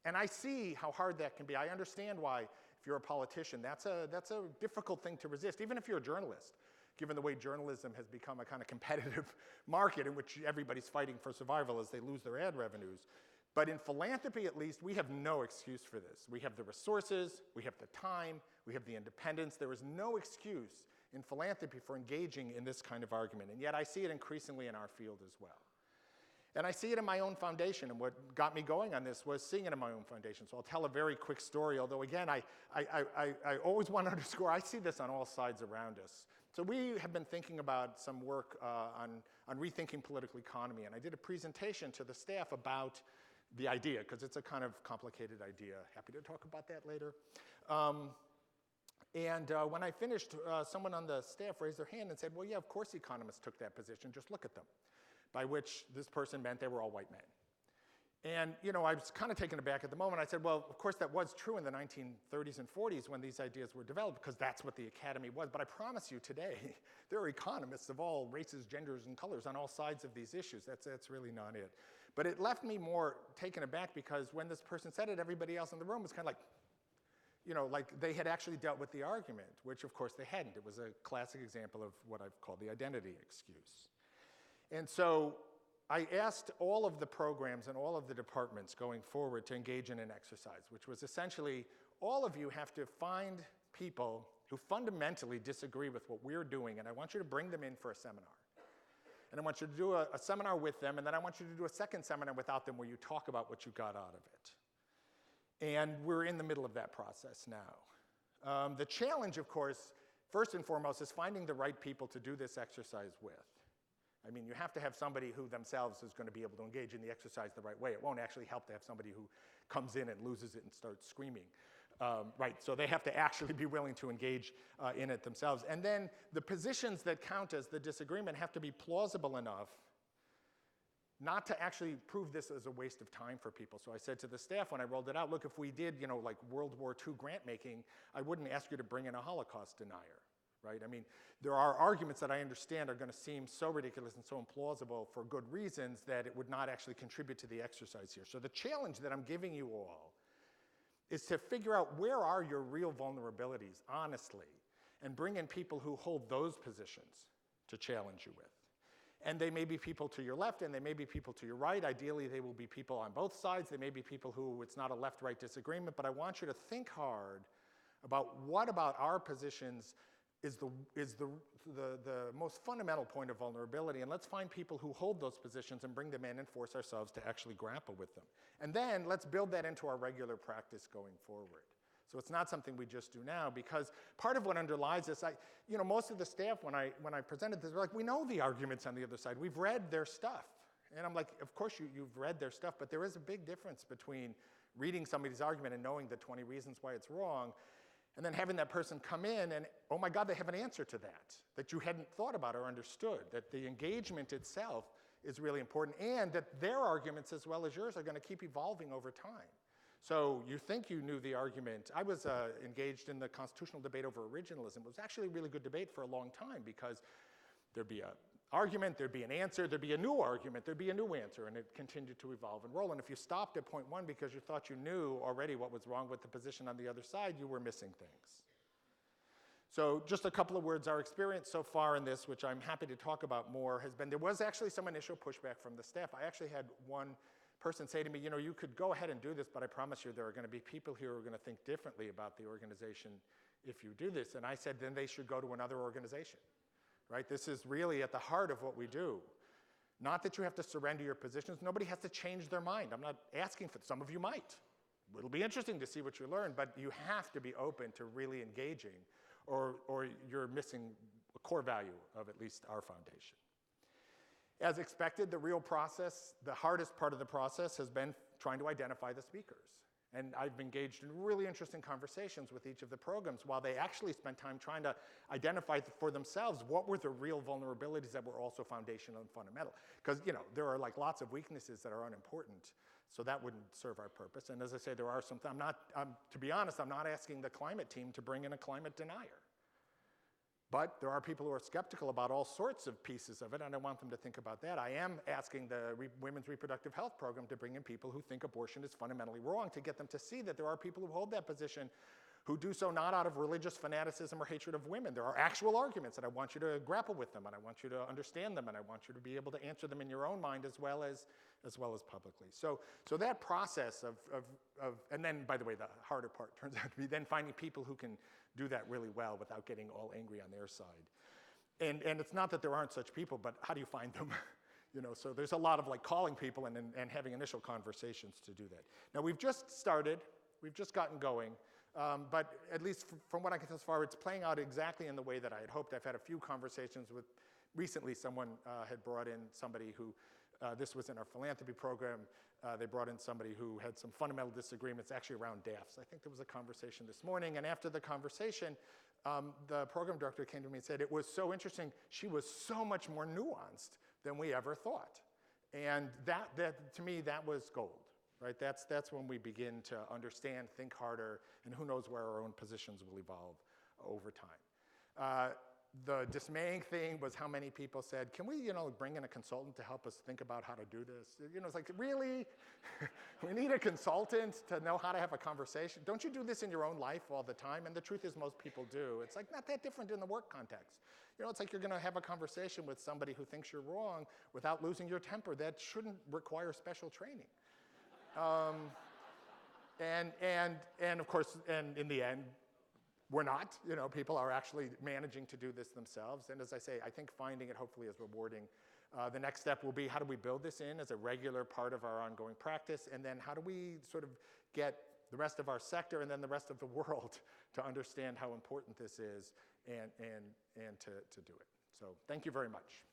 And I see how hard that can be. I understand why, if you're a politician, that's a difficult thing to resist, even if you're a journalist, given the way journalism has become a kind of competitive market in which everybody's fighting for survival as they lose their ad revenues. But in philanthropy, at least, we have no excuse for this. We have the resources, we have the time, we have the independence. There is no excuse in philanthropy for engaging in this kind of argument. And yet I see it increasingly in our field as well. And I see it in my own foundation, and what got me going on this was seeing it in my own foundation. So I'll tell a very quick story, although again, I always want to underscore, I see this on all sides around us. So we have been thinking about some work on rethinking political economy, and I did a presentation to the staff about the idea, because it's a kind of complicated idea. Happy to talk about that later. When I finished, someone on the staff raised their hand and said, well, yeah, of course economists took that position, just look at them, by which this person meant they were all white men. And, I was kind of taken aback at the moment. I said, well, of course that was true in the 1930s and 40s when these ideas were developed, because that's what the academy was. But I promise you today, there are economists of all races, genders, and colors on all sides of these issues. That's really not it. But it left me more taken aback, because when this person said it, everybody else in the room was kind of like they had actually dealt with the argument, which of course they hadn't. It was a classic example of what I've called the identity excuse. And so I asked all of the programs and all of the departments going forward to engage in an exercise, which was essentially, all of you have to find people who fundamentally disagree with what we're doing, and I want you to bring them in for a seminar. And I want you to do a seminar with them, and then I want you to do a second seminar without them where you talk about what you got out of it. And we're in the middle of that process now. The challenge, of course, first and foremost, is finding the right people to do this exercise with. I mean, you have to have somebody who themselves is going to be able to engage in the exercise the right way. It won't actually help to have somebody who comes in and loses it and starts screaming. Right, so they have to actually be willing to engage in it themselves. And then the positions that count as the disagreement have to be plausible enough not to actually prove this as a waste of time for people. So I said to the staff when I rolled it out, look, if we did, like World War II grant making, I wouldn't ask you to bring in a Holocaust denier, right? I mean, there are arguments that I understand are going to seem so ridiculous and so implausible for good reasons that it would not actually contribute to the exercise here. So the challenge that I'm giving you all is to figure out where are your real vulnerabilities, honestly, and bring in people who hold those positions to challenge you with. And they may be people to your left, and they may be people to your right. Ideally, they will be people on both sides. They may be people who it's not a left-right disagreement, but I want you to think hard about what about our positions is the most fundamental point of vulnerability, and let's find people who hold those positions and bring them in and force ourselves to actually grapple with them. And then let's build that into our regular practice going forward. So it's not something we just do now, because part of what underlies this, most of the staff, when I presented this, were like, we know the arguments on the other side. We've read their stuff. And I'm like, of course you've read their stuff, but there is a big difference between reading somebody's argument and knowing the 20 reasons why it's wrong, and then having that person come in and, oh my God, they have an answer to that you hadn't thought about or understood, that the engagement itself is really important, and that their arguments as well as yours are going to keep evolving over time. So you think you knew the argument. I was engaged in the constitutional debate over originalism. It was actually a really good debate for a long time, because there'd be an argument, there'd be an answer, there'd be a new argument, there'd be a new answer, and it continued to evolve and roll. And if you stopped at point one because you thought you knew already what was wrong with the position on the other side, you were missing things. So just a couple of words. Our experience so far in this, which I'm happy to talk about more, has been there was actually some initial pushback from the staff. I actually had one person say to me, you could go ahead and do this, but I promise you there are going to be people here who are going to think differently about the organization if you do this. And I said, then they should go to another organization, right? This is really at the heart of what we do. Not that you have to surrender your positions. Nobody has to change their mind. I'm not asking for, some of you might. It'll be interesting to see what you learn, but you have to be open to really engaging, or you're missing a core value of at least our foundation. As expected, the real process, the hardest part of the process has been trying to identify the speakers. And I've engaged in really interesting conversations with each of the programs while they actually spent time trying to identify for themselves what were the real vulnerabilities that were also foundational and fundamental. Because, there are like lots of weaknesses that are unimportant, so that wouldn't serve our purpose. And as I say, there are some, to be honest, I'm not asking the climate team to bring in a climate denier. But there are people who are skeptical about all sorts of pieces of it, and I want them to think about that. I am asking the Women's Reproductive Health Program to bring in people who think abortion is fundamentally wrong, to get them to see that there are people who hold that position who do so not out of religious fanaticism or hatred of women. There are actual arguments, and I want you to grapple with them, and I want you to understand them, and I want you to be able to answer them in your own mind as well as publicly. So that process of and then, by the way, the harder part turns out to be then finding people who can do that really well without getting all angry on their side. And it's not that there aren't such people, but how do you find them? So there's a lot of calling people and having initial conversations to do that. Now we've just started, we've just gotten going, but at least from what I can tell so far, it's playing out exactly in the way that I had hoped. I've had a few conversations with, recently someone had brought in somebody who, this was in our philanthropy program, they brought in somebody who had some fundamental disagreements actually around DAFs. I think there was a conversation this morning, and after the conversation, the program director came to me and said, it was so interesting, she was so much more nuanced than we ever thought. And that to me, that was gold, right? That's when we begin to understand, think harder, and who knows where our own positions will evolve over time. The dismaying thing was how many people said, can we, bring in a consultant to help us think about how to do this? It's like, really? We need a consultant to know how to have a conversation? Don't you do this in your own life all the time? And the truth is most people do. It's like not that different in the work context. It's like you're going to have a conversation with somebody who thinks you're wrong without losing your temper. That shouldn't require special training. And of course, and in the end, we're not. People are actually managing to do this themselves. And as I say, I think finding it hopefully is rewarding. The next step will be, how do we build this in as a regular part of our ongoing practice? And then how do we sort of get the rest of our sector and then the rest of the world to understand how important this is and to do it? So thank you very much.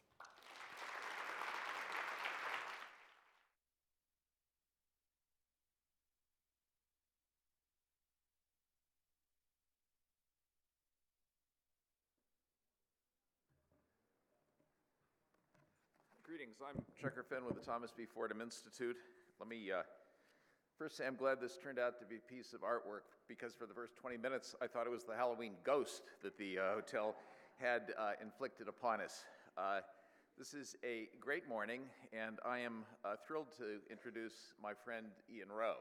Greetings. I'm Checker Finn with the Thomas B. Fordham Institute. Let me first say I'm glad this turned out to be a piece of artwork, because for the first 20 minutes I thought it was the Halloween ghost that the hotel had inflicted upon us. This is a great morning, and I am thrilled to introduce my friend Ian Rowe.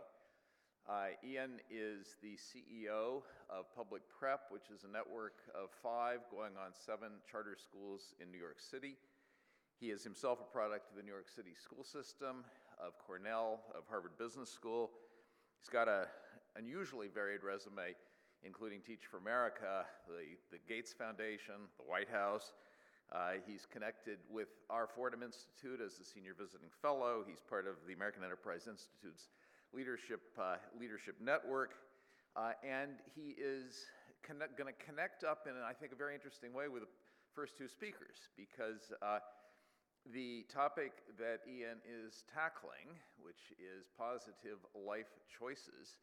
Ian is the CEO of Public Prep, which is a network of 5 going on 7 charter schools in New York City. He is himself a product of the New York City school system, of Cornell, of Harvard Business School. He's got an unusually varied resume, including Teach for America, the Gates Foundation, the White House. He's connected with our Fordham Institute as a senior visiting fellow. He's part of the American Enterprise Institute's leadership network. And he is going to connect up in, I think, a very interesting way with the first 2 speakers, because the topic that Ian is tackling, which is positive life choices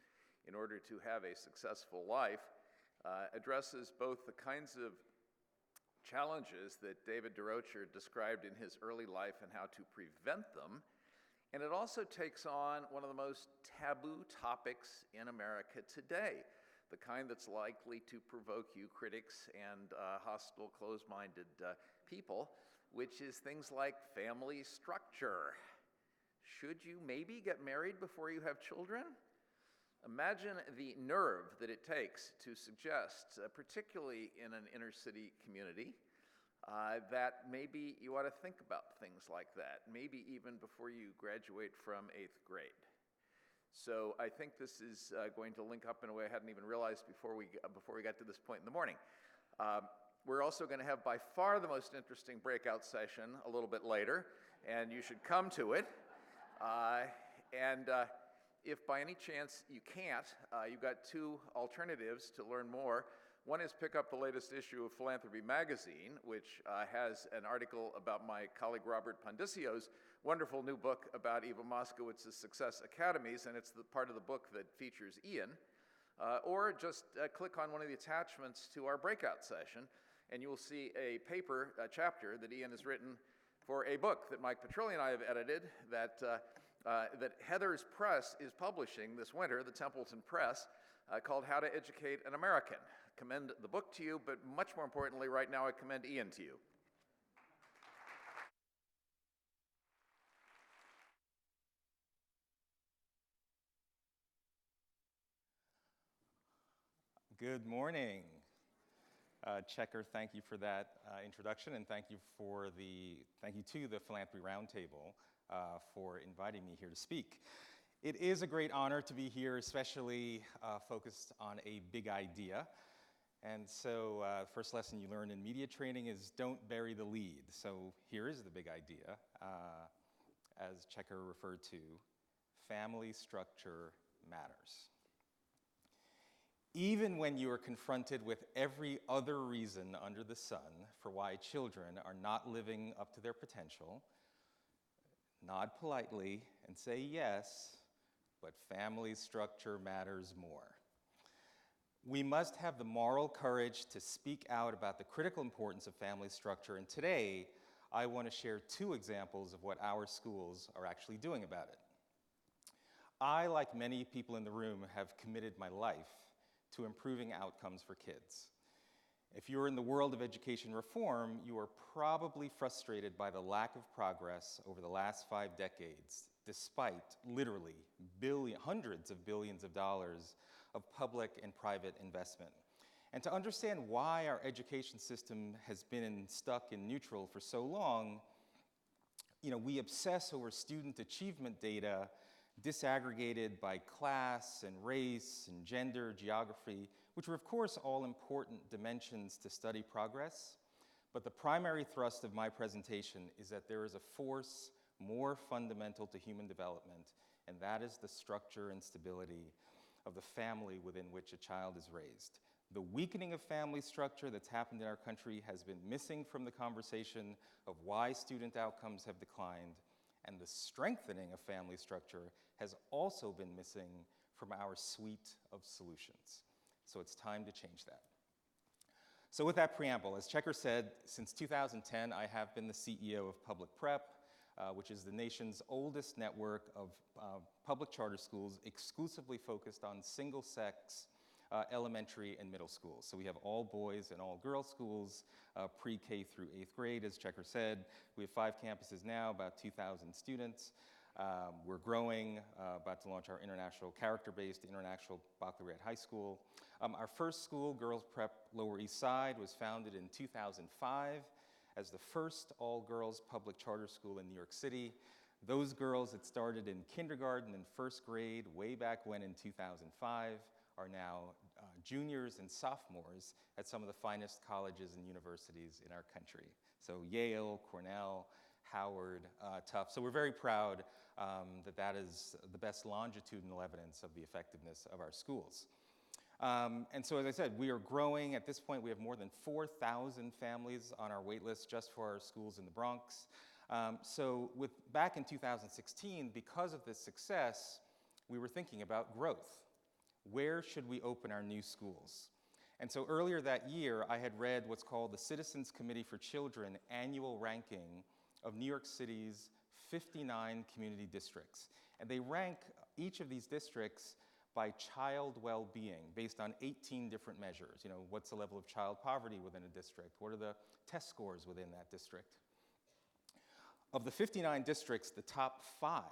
in order to have a successful life, addresses both the kinds of challenges that David Durocher described in his early life and how to prevent them, and it also takes on one of the most taboo topics in America today, the kind that's likely to provoke you critics and hostile, closed-minded people, which is things like family structure. Should you maybe get married before you have children? Imagine the nerve that it takes to suggest, particularly in an inner city community, that maybe you ought to think about things like that, maybe even before you graduate from 8th grade. So I think this is going to link up in a way I hadn't even realized before we got to this point in the morning. We're also going to have by far the most interesting breakout session a little bit later, and you should come to it. If by any chance you can't, you've got 2 alternatives to learn more. One is pick up the latest issue of Philanthropy Magazine, which has an article about my colleague Robert Pondicio's wonderful new book about Eva Moskowitz's Success Academies, and it's the part of the book that features Ian. Or just click on one of the attachments to our breakout session, and you will see a paper, a chapter that Ian has written for a book that Mike Petrilli and I have edited that Heather's Press is publishing this winter, the Templeton Press, called How to Educate an American. Commend the book to you, but much more importantly, right now I commend Ian to you. Good morning. Checker, thank you for that introduction, and thank you to the Philanthropy Roundtable for inviting me here to speak. It is a great honor to be here, especially focused on a big idea. And so first lesson you learn in media training is don't bury the lead. So here is the big idea, as Checker referred to: family structure matters. Even when you are confronted with every other reason under the sun for why children are not living up to their potential, nod politely and say yes, but family structure matters more. We must have the moral courage to speak out about the critical importance of family structure, and today I want to share 2 examples of what our schools are actually doing about it. I, like many people in the room, have committed my life to improving outcomes for kids. If you're in the world of education reform, you are probably frustrated by the lack of progress over the last 5 decades, despite literally hundreds of billions of dollars of public and private investment. And to understand why our education system has been stuck in neutral for so long, we obsess over student achievement data disaggregated by class and race and gender, geography, which are of course all important dimensions to study progress. But the primary thrust of my presentation is that there is a force more fundamental to human development, and that is the structure and stability of the family within which a child is raised. The weakening of family structure that's happened in our country has been missing from the conversation of why student outcomes have declined, and the strengthening of family structure has also been missing from our suite of solutions. So it's time to change that. So with that preamble, as Checker said, since 2010, I have been the CEO of Public Prep. which is the nation's oldest network of public charter schools exclusively focused on single-sex elementary and middle schools. So we have all boys and all girls schools, pre-K through 8th grade, as Checker said. We have 5 campuses now, about 2,000 students. We're growing, about to launch our international character-based International Baccalaureate High School. Our first school, Girls Prep Lower East Side, was founded in 2005 as the first all-girls public charter school in New York City. Those girls that started in kindergarten and first grade way back when in 2005 are now juniors and sophomores at some of the finest colleges and universities in our country. So Yale, Cornell, Howard, Tufts. So we're very proud that is the best longitudinal evidence of the effectiveness of our schools. And so, as I said, we are growing. At this point, we have more than 4,000 families on our wait list just for our schools in the Bronx. So back in 2016, because of this success, we were thinking about growth. Where should we open our new schools? And so earlier that year, I had read what's called the Citizens Committee for Children annual ranking of New York City's 59 community districts. And they rank each of these districts by child well-being based on 18 different measures. You know, what's the level of child poverty within a district? What are the test scores within that district? Of the 59 districts, the top 5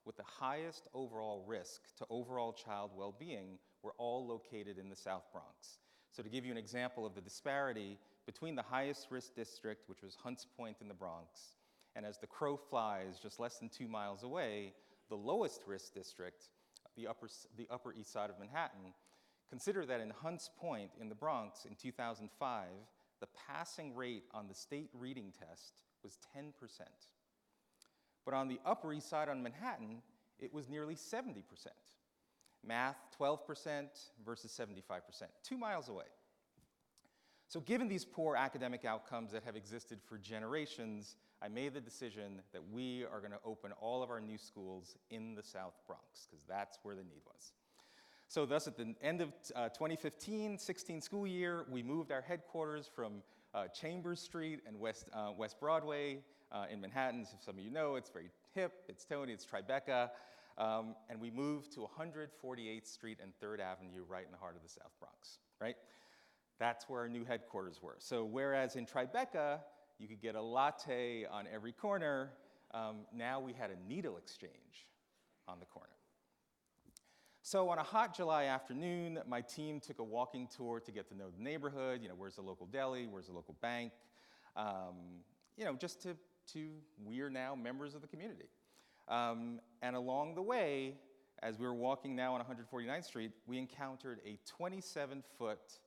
with the highest overall risk to overall child well-being were all located in the South Bronx. So to give you an example of the disparity between the highest risk district, which was Hunts Point in the Bronx, and as the crow flies just less than 2 miles away, the lowest risk district, the Upper East Side of Manhattan, consider that in Hunts Point in the Bronx in 2005, the passing rate on the state reading test was 10%. But on the Upper East Side on Manhattan, it was nearly 70%. Math, 12% versus 75%, 2 miles away. So given these poor academic outcomes that have existed for generations, I made the decision that we are going to open all of our new schools in the South Bronx, because that's where the need was. So thus, at the end of 2015-16 school year, we moved our headquarters from Chambers Street and West Broadway in Manhattan. So some of you know, it's very hip, it's Tony, it's Tribeca. And we moved to 148th Street and 3rd Avenue right in the heart of the South Bronx, right? That's where our new headquarters were. So whereas in Tribeca, you could get a latte on every corner, now we had a needle exchange on the corner. So on a hot July afternoon, my team took a walking tour to get to know the neighborhood. You know, where's the local deli, where's the local bank? You know, just we're now members of the community. And along the way, as we were walking now on 149th Street, we encountered a 27-foot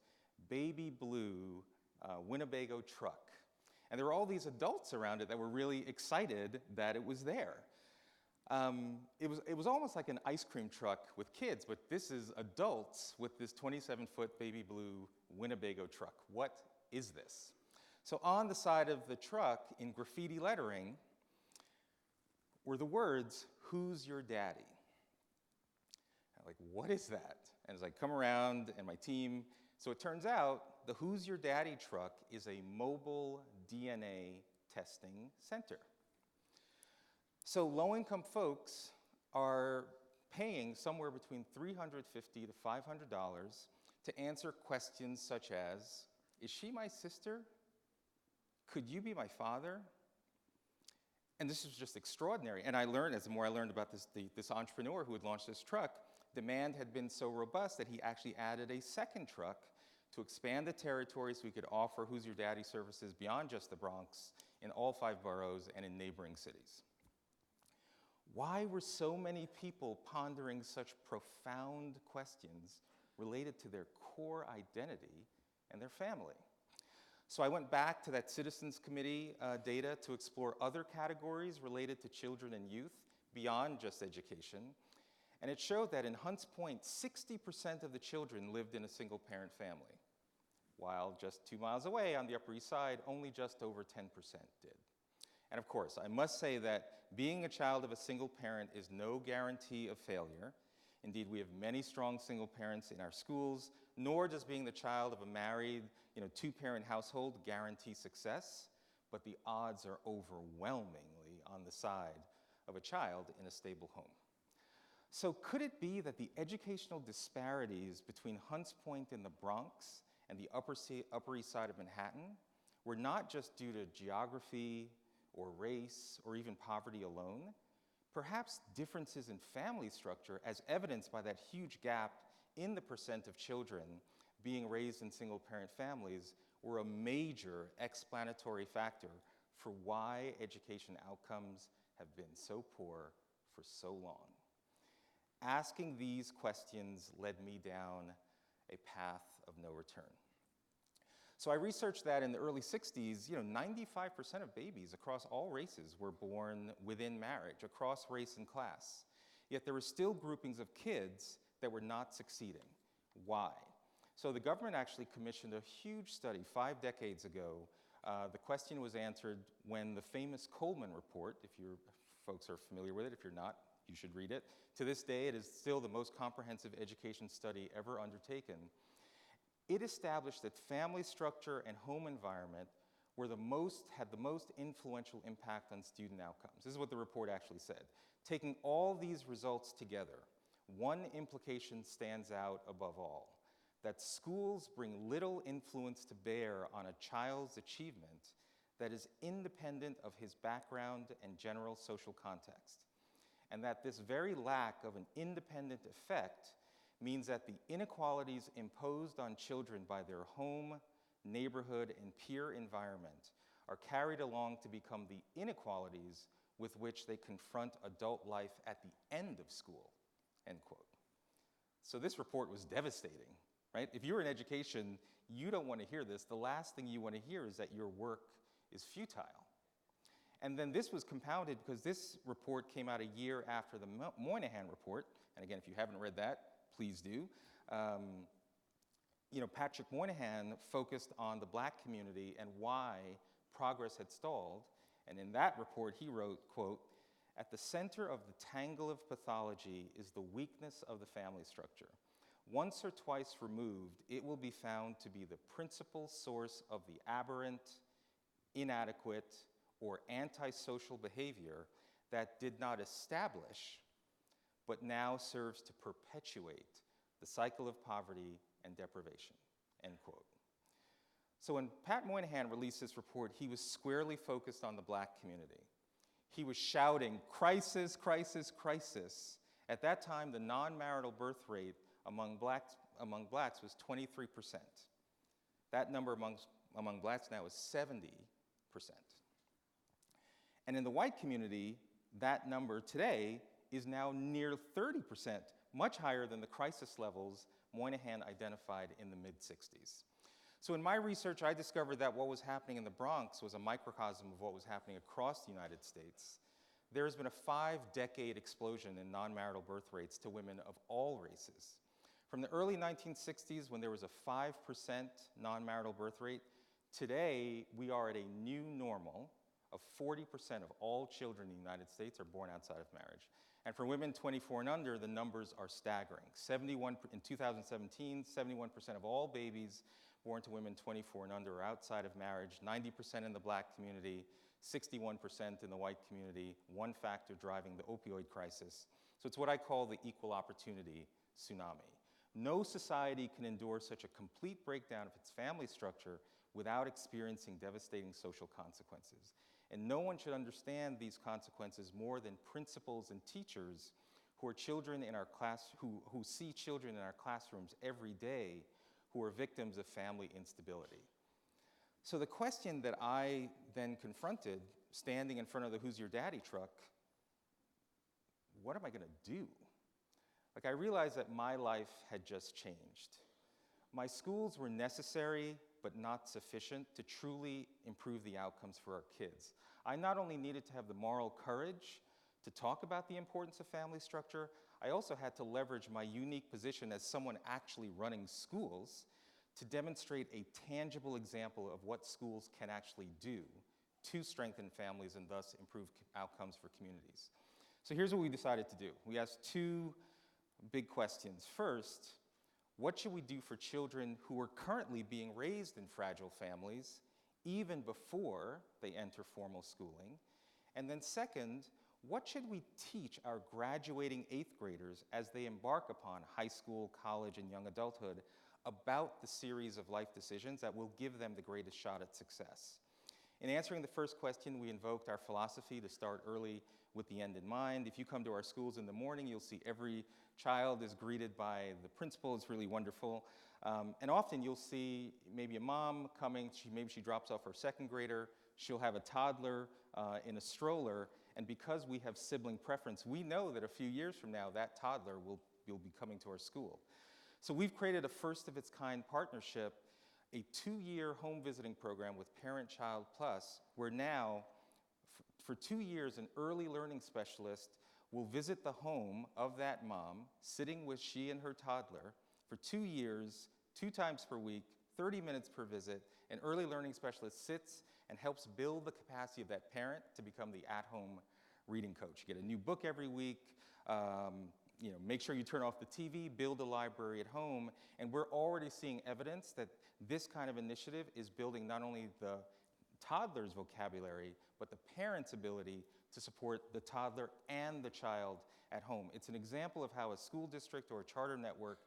baby blue Winnebago truck. And there were all these adults around it that were really excited that it was there. It was almost like an ice cream truck with kids, but this is adults with this 27-foot baby blue Winnebago truck. What is this? So on the side of the truck, in graffiti lettering, were the words, "Who's your daddy?" I'm like, what is that? And as I come around and my team, so it turns out the Who's Your Daddy truck is a mobile DNA testing center. So low-income folks are paying somewhere between $350 to $500 to answer questions such as, is she my sister? Could you be my father? And this was just extraordinary. And I learned, as the more I learned about this entrepreneur who had launched this truck, demand had been so robust that he actually added a second truck to expand the territory so we could offer Who's Your Daddy services beyond just the Bronx in all 5 boroughs and in neighboring cities. Why were so many people pondering such profound questions related to their core identity and their family? So I went back to that Citizens Committee data to explore other categories related to children and youth beyond just education. And it showed that in Hunts Point, 60% of the children lived in a single-parent family, while just 2 miles away on the Upper East Side, only just over 10% did. And of course, I must say that being a child of a single parent is no guarantee of failure. Indeed, we have many strong single parents in our schools, nor does being the child of a married, 2-parent household guarantee success, but the odds are overwhelmingly on the side of a child in a stable home. So could it be that the educational disparities between Hunts Point in the Bronx and the Upper East Side of Manhattan were not just due to geography or race or even poverty alone? Perhaps differences in family structure, as evidenced by that huge gap in the percent of children being raised in single-parent families, were a major explanatory factor for why education outcomes have been so poor for so long. Asking these questions led me down a path of no return. So I researched that in the early 60s, 95% of babies across all races were born within marriage, across race and class. Yet there were still groupings of kids that were not succeeding. Why? So the government actually commissioned a huge study 5 decades ago. The question was answered when the famous Coleman Report, if you folks are familiar with it, if you're not, you should read it. To this day, it is still the most comprehensive education study ever undertaken. It established that family structure and home environment had the most influential impact on student outcomes. This is what the report actually said. Taking all these results together, one implication stands out above all, that schools bring little influence to bear on a child's achievement that is independent of his background and general social context, and that this very lack of an independent effect means that the inequalities imposed on children by their home, neighborhood, and peer environment are carried along to become the inequalities with which they confront adult life at the end of school, end quote. So this report was devastating, right? If you're in education, you don't want to hear this. The last thing you want to hear is that your work is futile. And then this was compounded because this report came out a year after the Moynihan report. And again, if you haven't read that, please do. Patrick Moynihan focused on the Black community and why progress had stalled. And in that report, he wrote, quote, "At the center of the tangle of pathology is the weakness of the family structure. Once or twice removed, it will be found to be the principal source of the aberrant, inadequate, or antisocial behavior that did not establish, but now serves to perpetuate the cycle of poverty and deprivation," end quote. So when Pat Moynihan released this report, he was squarely focused on the Black community. He was shouting, "Crisis, crisis, crisis." At that time, the non-marital birth rate among blacks was 23%. That number among blacks now is 70%. And in the white community, that number today is now near 30%, much higher than the crisis levels Moynihan identified in the mid-60s. So in my research, I discovered that what was happening in the Bronx was a microcosm of what was happening across the United States. There has been a 5-decade explosion in non-marital birth rates to women of all races. From the early 1960s, when there was a 5% non-marital birth rate, today we are at a new normal of 40% of all children in the United States are born outside of marriage. And for women 24 and under, the numbers are staggering. In 2017, 71% of all babies born to women 24 and under are outside of marriage, 90% in the Black community, 61% in the white community, one factor driving the opioid crisis. So it's what I call the equal opportunity tsunami. No society can endure such a complete breakdown of its family structure without experiencing devastating social consequences. And no one should understand these consequences more than principals and teachers who are children in our class, who see children in our classrooms every day who are victims of family instability. So the question that I then confronted, standing in front of the Who's Your Daddy truck, what am I going to do? I realized that my life had just changed. My schools were necessary, but not sufficient to truly improve the outcomes for our kids. I not only needed to have the moral courage to talk about the importance of family structure, I also had to leverage my unique position as someone actually running schools to demonstrate a tangible example of what schools can actually do to strengthen families and thus improve outcomes for communities. So here's what we decided to do. We asked 2 big questions. First, what should we do for children who are currently being raised in fragile families even before they enter formal schooling? And then second, what should we teach our graduating 8th graders as they embark upon high school, college, and young adulthood about the series of life decisions that will give them the greatest shot at success? In answering the first question, we invoked our philosophy to start early with the end in mind. If you come to our schools in the morning, you'll see every child is greeted by the principal. It's really wonderful. And often you'll see maybe a mom coming, maybe she drops off her 2nd grader, she'll have a toddler in a stroller, and because we have sibling preference, we know that a few years from now, that toddler will be coming to our school. So we've created a first-of-its-kind partnership, a 2-year home visiting program with Parent Child Plus, where now, for 2 years, an early learning specialist will visit the home of that mom, sitting with she and her toddler, for 2 years, 2 times per week, 30 minutes per visit. An early learning specialist sits and helps build the capacity of that parent to become the at-home reading coach. You get a new book every week, make sure you turn off the TV, build a library at home, and we're already seeing evidence that this kind of initiative is building not only the toddler's vocabulary, but the parent's ability to support the toddler and the child at home. It's an example of how a school district or a charter network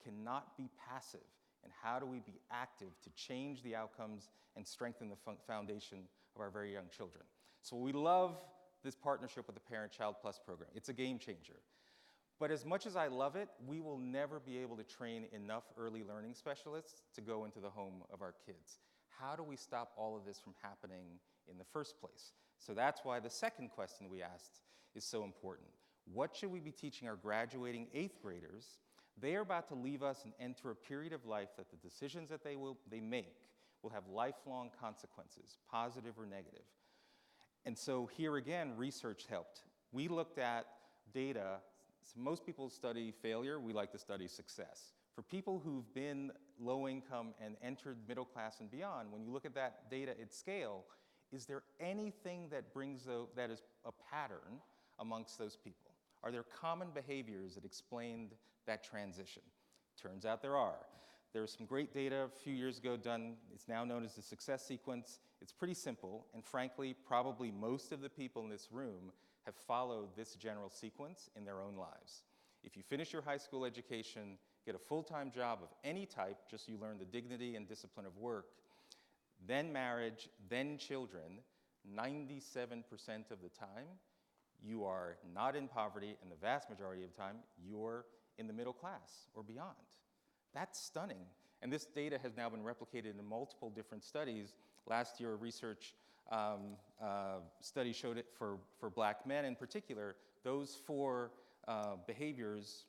cannot be passive, and how do we be active to change the outcomes and strengthen the foundation of our very young children. So we love this partnership with the Parent Child Plus program. It's a game changer. But as much as I love it, we will never be able to train enough early learning specialists to go into the home of our kids. How do we stop all of this from happening in the first place? So that's why the second question we asked is so important. What should we be teaching our graduating 8th graders? They are about to leave us and enter a period of life that the decisions that they make will have lifelong consequences, positive or negative. And so here again, research helped. We looked at data. So most people study failure. We like to study success. For people who've been low income and entered middle class and beyond, when you look at that data at scale, is there anything that is a pattern amongst those people? Are there common behaviors that explained that transition? Turns out there are. There's some great data a few years ago done. It's now known as the success sequence. It's pretty simple, and frankly, probably most of the people in this room have followed this general sequence in their own lives. If you finish your high school education, get a full-time job of any type, just so you learn the dignity and discipline of work, then marriage, then children, 97% of the time, you are not in poverty, and the vast majority of the time, you're in the middle class or beyond. That's stunning. And this data has now been replicated in multiple different studies. Last year, a research study showed it for black men in particular. Those 4 behaviors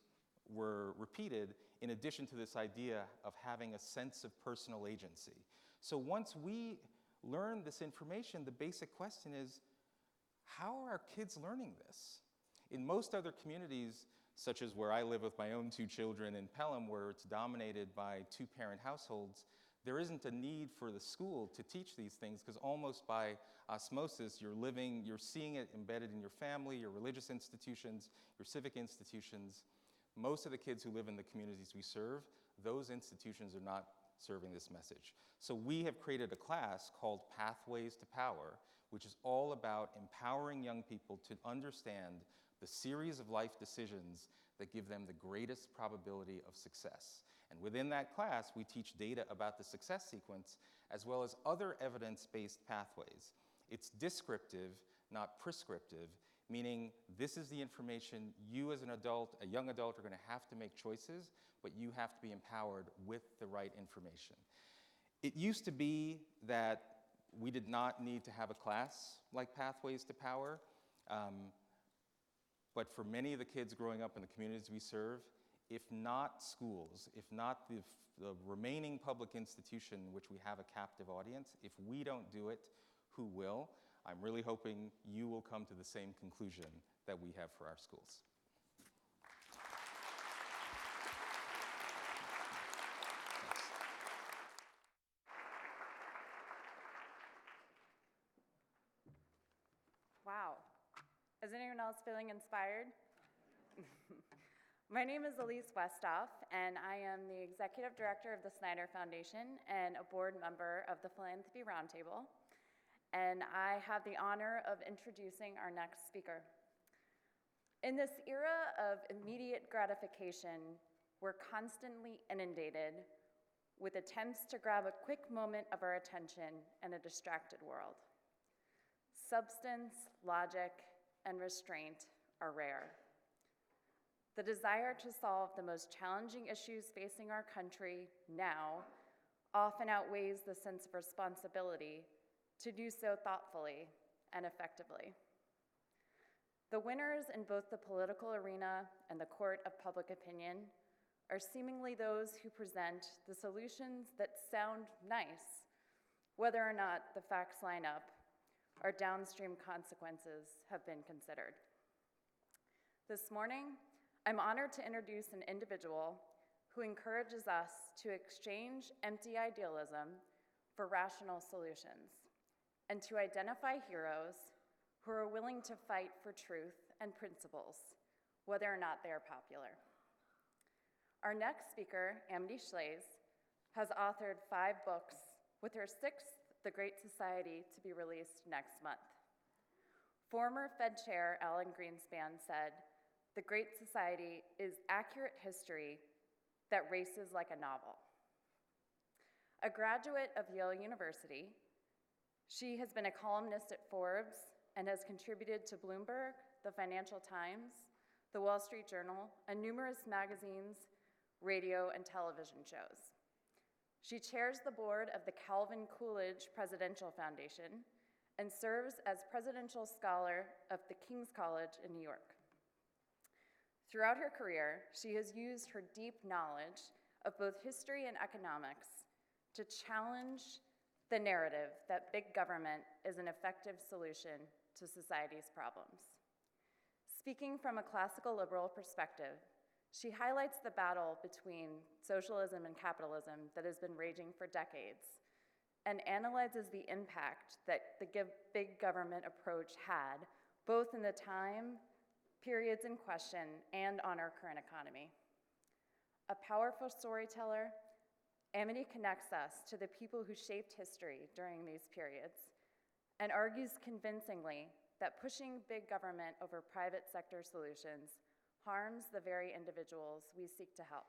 were repeated in addition to this idea of having a sense of personal agency. So once we learn this information, the basic question is, how are our kids learning this? In most other communities, such as where I live with my own 2 children in Pelham, where it's dominated by 2-parent households, there isn't a need for the school to teach these things because almost by osmosis, you're seeing it embedded in your family, your religious institutions, your civic institutions. Most of the kids who live in the communities we serve, those institutions are not serving this message. So we have created a class called Pathways to Power, which is all about empowering young people to understand the series of life decisions that give them the greatest probability of success. And within that class, we teach data about the success sequence as well as other evidence-based pathways. It's descriptive, not prescriptive, meaning this is the information you as an adult, a young adult, are going to have to make choices, but you have to be empowered with the right information. It used to be that we did not need to have a class like Pathways to Power, but for many of the kids growing up in the communities we serve, if not schools, if not the remaining public institution in which we have a captive audience, if we don't do it, who will? I'm really hoping you will come to the same conclusion that we have for our schools. Wow. Is anyone else feeling inspired? My name is Elise Westhoff, and I am the Executive Director of the Snyder Foundation and a board member of the Philanthropy Roundtable. and I have the honor of introducing our next speaker. In this era of immediate gratification, we're constantly inundated with attempts to grab a quick moment of our attention in a distracted world. Substance, logic, and restraint are rare. The desire to solve the most challenging issues facing our country now often outweighs the sense of responsibility to do so thoughtfully and effectively. The winners in both the political arena and the court of public opinion are seemingly those who present the solutions that sound nice, whether or not the facts line up or downstream consequences have been considered. This morning, I'm honored to introduce an individual who encourages us to exchange empty idealism for rational solutions and to identify heroes who are willing to fight for truth and principles, whether or not they are popular. Our next speaker, Amity Shlaes, has authored 5 books, with her 6th, The Great Society, to be released next month. Former Fed Chair Alan Greenspan said, "The Great Society is accurate history that races like a novel." A graduate of Yale University, she has been a columnist at Forbes and has contributed to Bloomberg, the Financial Times, the Wall Street Journal, and numerous magazines, radio, and television shows. She chairs the board of the Calvin Coolidge Presidential Foundation and serves as presidential scholar of the King's College in New York. Throughout her career, she has used her deep knowledge of both history and economics to challenge the narrative that big government is an effective solution to society's problems. Speaking from a classical liberal perspective, she highlights the battle between socialism and capitalism that has been raging for decades and analyzes the impact that the big government approach had, both in the time periods in question and on our current economy. A powerful storyteller, Amity connects us to the people who shaped history during these periods and argues convincingly that pushing big government over private sector solutions harms the very individuals we seek to help.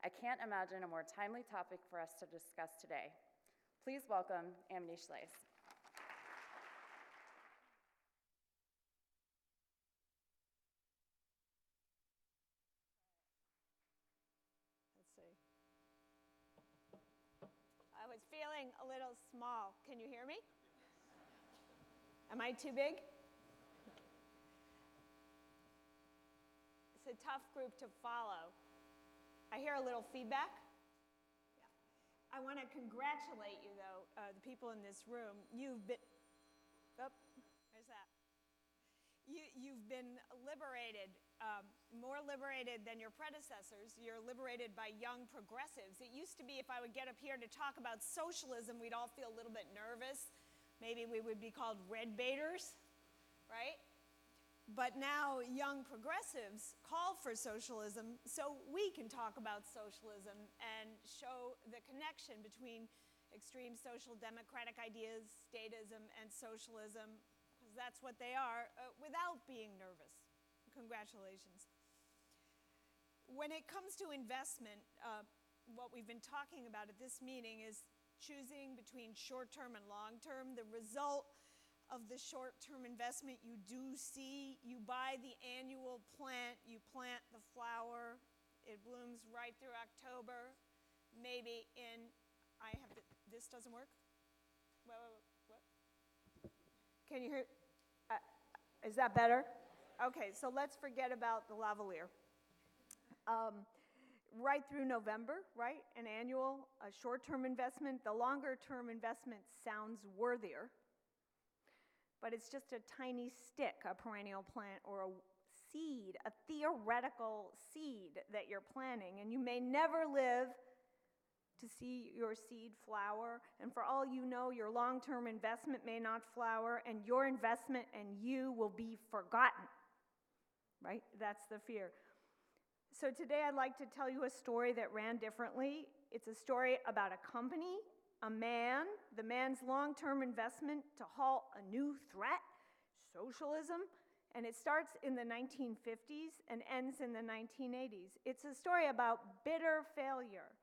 I can't imagine a more timely topic for us to discuss today. Please welcome Amity Shlaes. Let's see. I was feeling a little small. Can you hear me? Am I too big? It's a tough group to follow. I hear a little feedback. Yeah. I want to congratulate you, though, the people in this room. You've been, there's that. You've been liberated, more liberated than your predecessors. You're liberated by young progressives. It used to be if I would get up here to talk about socialism, we'd all feel a little bit nervous. Maybe we would be called red baiters, right? But now young progressives call for socialism so we can talk about socialism and show the connection between extreme social democratic ideas, statism, and socialism, because that's what they are, without being nervous. Congratulations. When it comes to investment, what we've been talking about at this meeting is choosing between short-term and long-term. The result of the short-term investment you do see, you buy the annual plant, you plant the flower, it blooms right through October, maybe in, this doesn't work? What? Can you hear, is that better? Okay, so let's forget about the lavalier. Right through November, right? An annual, a short-term investment. The longer-term investment sounds worthier, but it's just a tiny stick, a perennial plant, or a seed, a theoretical seed that you're planting, and you may never live to see your seed flower, and for all you know, your long-term investment may not flower, and your investment and you will be forgotten, right? That's the fear. So today I'd like to tell you a story that ran differently. It's a story about a company a man, the man's long-term investment to halt a new threat, socialism, and it starts in the 1950s and ends in the 1980s. It's a story about bitter failure,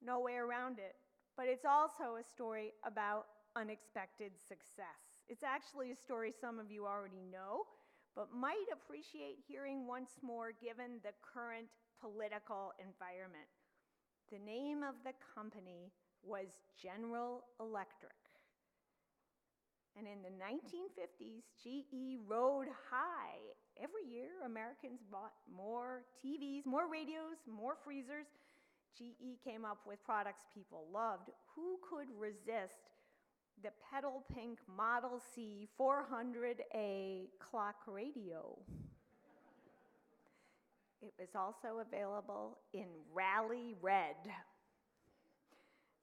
no way around it, but it's also a story about unexpected success. It's actually a story some of you already know, but might appreciate hearing once more given the current political environment. The name of the company was General Electric. And in the 1950s, GE rode high. Every year, Americans bought more TVs, more radios, more freezers. GE came up with products people loved. Who could resist the pedal pink Model C 400A clock radio? It was also available in Rally Red.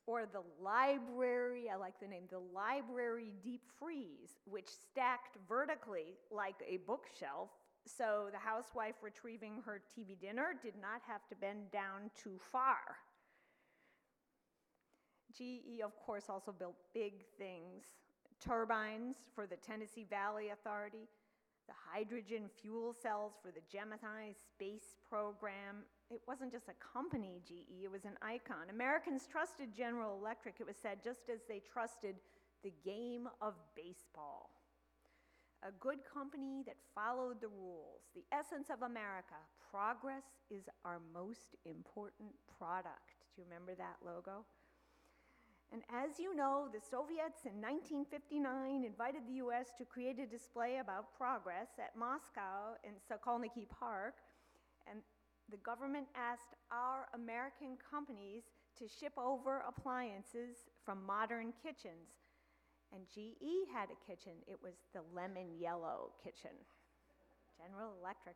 Or the library, I like the name, the library deep freeze, which stacked vertically like a bookshelf, so the housewife retrieving her TV dinner did not have to bend down too far. GE, of course, also built big things. Turbines for the Tennessee Valley Authority, the hydrogen fuel cells for the Gemini space program. It wasn't just a company, GE, it was an icon. Americans trusted General Electric, it was said, just as they trusted the game of baseball. A good company that followed the rules. The essence of America. Progress is our most important product. Do you remember that logo? And as you know, the Soviets in 1959 invited the US to create a display about progress at Moscow in Sokolniki Park, and the government asked our American companies to ship over appliances from modern kitchens. And GE had a kitchen. It was the lemon yellow kitchen. General Electric.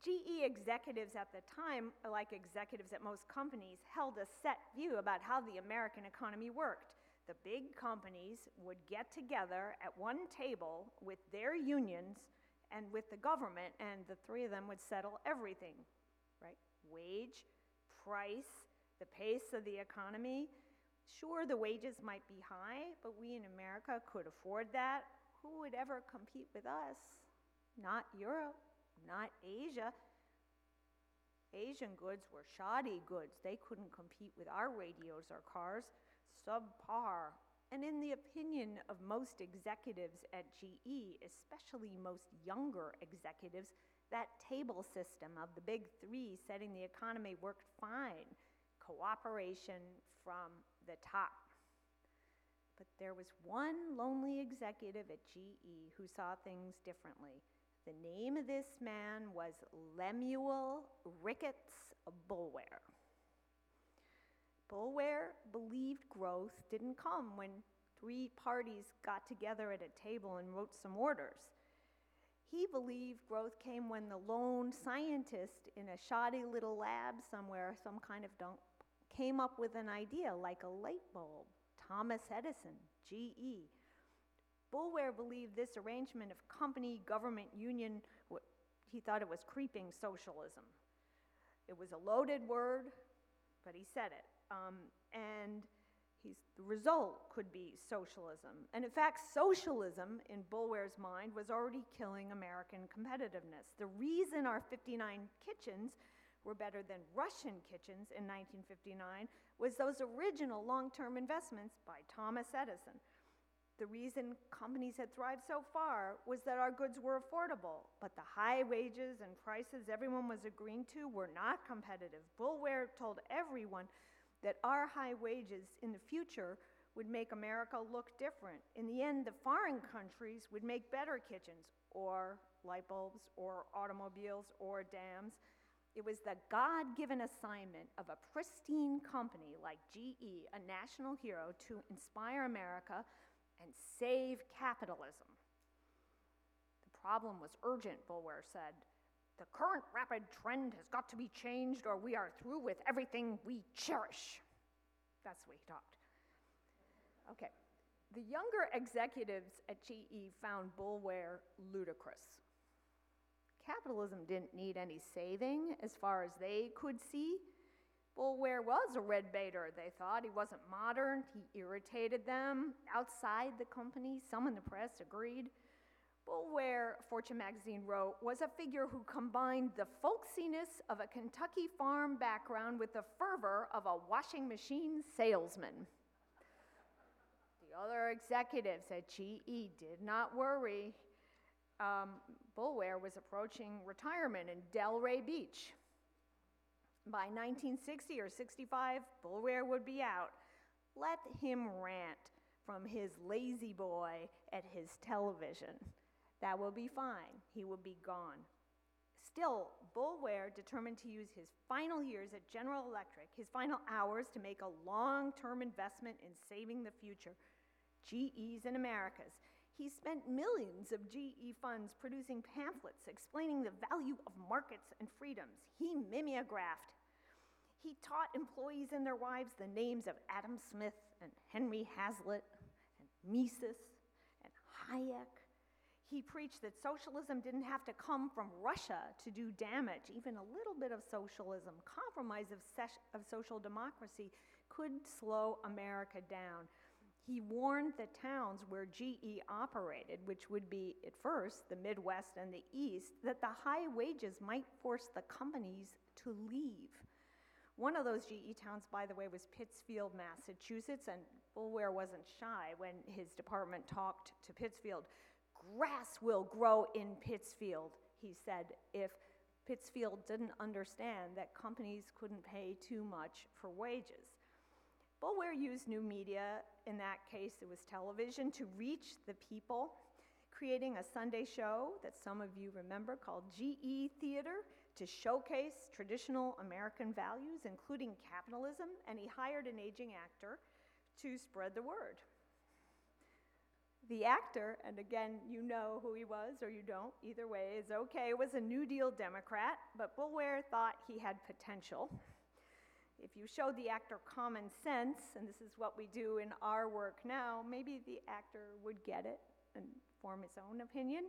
GE executives at the time, like executives at most companies, held a set view about how the American economy worked. The big companies would get together at one table with their unions and with the government, and the three of them would settle everything, right? Wage, price, the pace of the economy. Sure, the wages might be high, but we in America could afford that. Who would ever compete with us? Not Europe, not Asia. Asian goods were shoddy goods. They couldn't compete with our radios or cars, subpar. And in the opinion of most executives at GE, especially most younger executives, that table system of the big three setting the economy worked fine. Cooperation from the top. But there was one lonely executive at GE who saw things differently. The name of this man was Lemuel Ricketts Boulware. Boulware believed growth didn't come when three parties got together at a table and wrote some orders. He believed growth came when the lone scientist in a shoddy little lab somewhere, some kind of dump, came up with an idea like a light bulb. Thomas Edison, GE. Boulware believed this arrangement of company, government, union, he thought it was creeping socialism. It was a loaded word, but he said it. And the result could be socialism. And in fact, socialism, in Boulware's mind, was already killing American competitiveness. The reason our 59 kitchens were better than Russian kitchens in 1959 was those original long-term investments by Thomas Edison. The reason companies had thrived so far was that our goods were affordable, but the high wages and prices everyone was agreeing to were not competitive. Boulware told everyone that our high wages in the future would make America look different. In the end, the foreign countries would make better kitchens, or light bulbs, or automobiles, or dams. It was the God-given assignment of a pristine company like GE, a national hero, to inspire America and save capitalism. The problem was urgent, Boulware said. The current rapid trend has got to be changed or we are through with everything we cherish. That's the way he talked. Okay. The younger executives at GE found Boulware ludicrous. Capitalism didn't need any saving as far as they could see. Bulwer was a red baiter, they thought. He wasn't modern, he irritated them. Outside the company, some in the press agreed. Bulwer, Fortune magazine wrote, was a figure who combined the folksiness of a Kentucky farm background with the fervor of a washing machine salesman. The other executives at GE did not worry. Bulwer was approaching retirement in Delray Beach. By 1960 or 65, Bulwer would be out. Let him rant from his lazy boy at his television. That will be fine. He will be gone. Still, Bulwer determined to use his final years at General Electric, his final hours, to make a long-term investment in saving the future. GE's and America's. He spent millions of GE funds producing pamphlets explaining the value of markets and freedoms. He mimeographed. He taught employees and their wives the names of Adam Smith and Henry Hazlitt and Mises and Hayek. He preached that socialism didn't have to come from Russia to do damage. Even a little bit of socialism, compromise of social democracy, could slow America down. He warned the towns where GE operated, which would be, at first, the Midwest and the East, that the high wages might force the companies to leave. One of those GE towns, by the way, was Pittsfield, Massachusetts, and Bulwer wasn't shy when his department talked to Pittsfield. Grass will grow in Pittsfield, he said, if Pittsfield didn't understand that companies couldn't pay too much for wages. Bulwer used new media, in that case it was television, to reach the people, creating a Sunday show that some of you remember called GE Theater to showcase traditional American values, including capitalism, and he hired an aging actor to spread the word. The actor, and again, you know who he was or you don't, either way is okay, was a New Deal Democrat, but Bulwer thought he had potential. If you showed the actor common sense, and this is what we do in our work now, maybe the actor would get it and form his own opinion,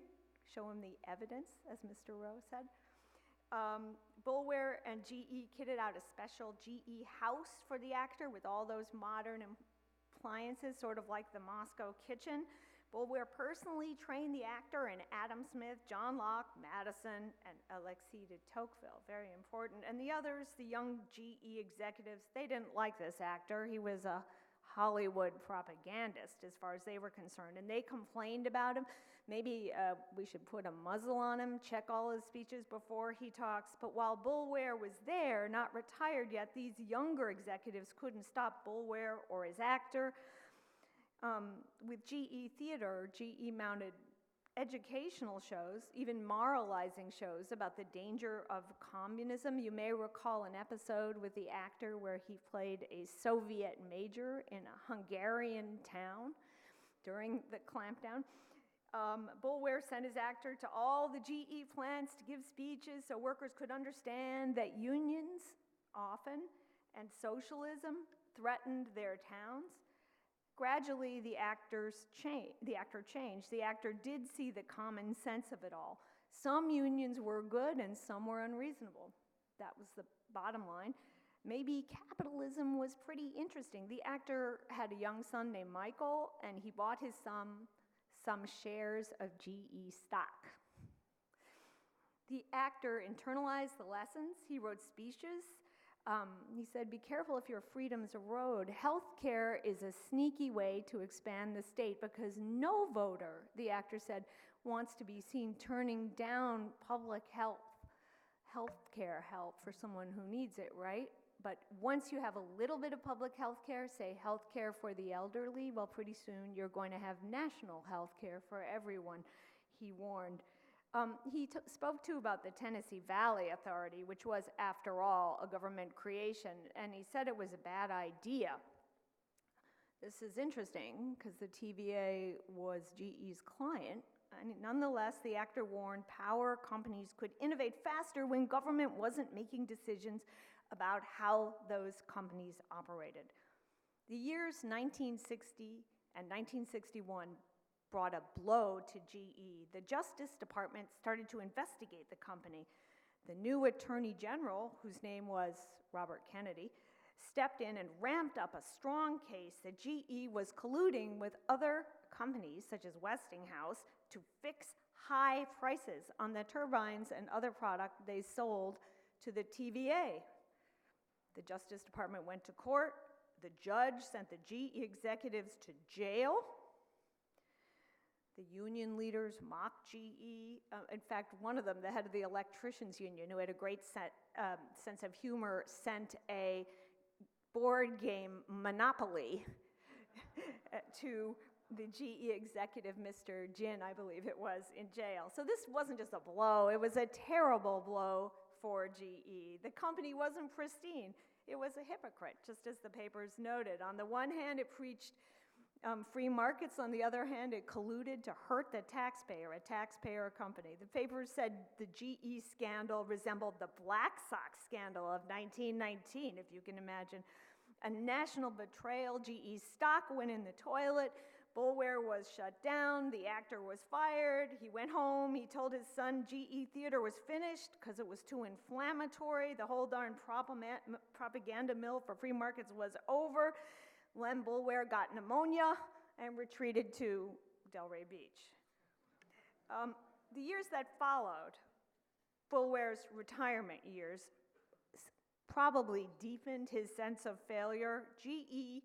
show him the evidence, as Mr. Rowe said. Bulwer and GE kitted out a special GE house for the actor with all those modern appliances, sort of like the Moscow kitchen. Bulwer personally trained the actor in Adam Smith, John Locke, Madison, and Alexis de Tocqueville, very important. And the others, the young GE executives, they didn't like this actor. He was a Hollywood propagandist as far as they were concerned, and they complained about him. Maybe we should put a muzzle on him, check all his speeches before he talks. But while Bulwer was there, not retired yet, these younger executives couldn't stop Bulwer or his actor. With GE Theater, GE mounted educational shows, even moralizing shows about the danger of communism. You may recall an episode with the actor where he played a Soviet major in a Hungarian town during the clampdown. Bulwer sent his actor to all the GE plants to give speeches so workers could understand that unions often and socialism threatened their towns. Gradually, the actor changed. The actor did see the common sense of it all. Some unions were good and some were unreasonable. That was the bottom line. Maybe capitalism was pretty interesting. The actor had a young son named Michael, and he bought his son some shares of GE stock. The actor internalized the lessons. He wrote speeches. He said, be careful if your freedoms erode. Healthcare is a sneaky way to expand the state because no voter, the actor said, wants to be seen turning down public healthcare help for someone who needs it, right? But once you have a little bit of public health care, say health care for the elderly, well, pretty soon you're going to have national health care for everyone, he warned. He spoke too about the Tennessee Valley Authority, which was, after all, a government creation, and he said it was a bad idea. This is interesting, because the TVA was GE's client, and nonetheless, the actor warned power companies could innovate faster when government wasn't making decisions about how those companies operated. The years 1960 and 1961 brought a blow to GE. The Justice Department started to investigate the company. The new Attorney General, whose name was Robert Kennedy, stepped in and ramped up a strong case that GE was colluding with other companies, such as Westinghouse, to fix high prices on the turbines and other product they sold to the TVA. The Justice Department went to court. The judge sent the GE executives to jail. The union leaders mocked GE. In fact, one of them, the head of the electricians union, who had a great sense of humor, sent a board game Monopoly to the GE executive, Mr. Jin, I believe it was, in jail. So this wasn't just a blow, it was a terrible blow for GE. The company wasn't pristine. It was a hypocrite, just as the papers noted. On the one hand, it preached free markets. On the other hand, it colluded to hurt the taxpayer, a taxpayer company. The papers said the GE scandal resembled the Black Sox scandal of 1919, if you can imagine. A national betrayal. GE stock went in the toilet. Boulware was shut down. The actor was fired. He went home. He told his son GE Theater was finished because it was too inflammatory. The whole darn propaganda mill for free markets was over. Len Boulware got pneumonia and retreated to Delray Beach. The years that followed, Boulware's retirement years, probably deepened his sense of failure. GE,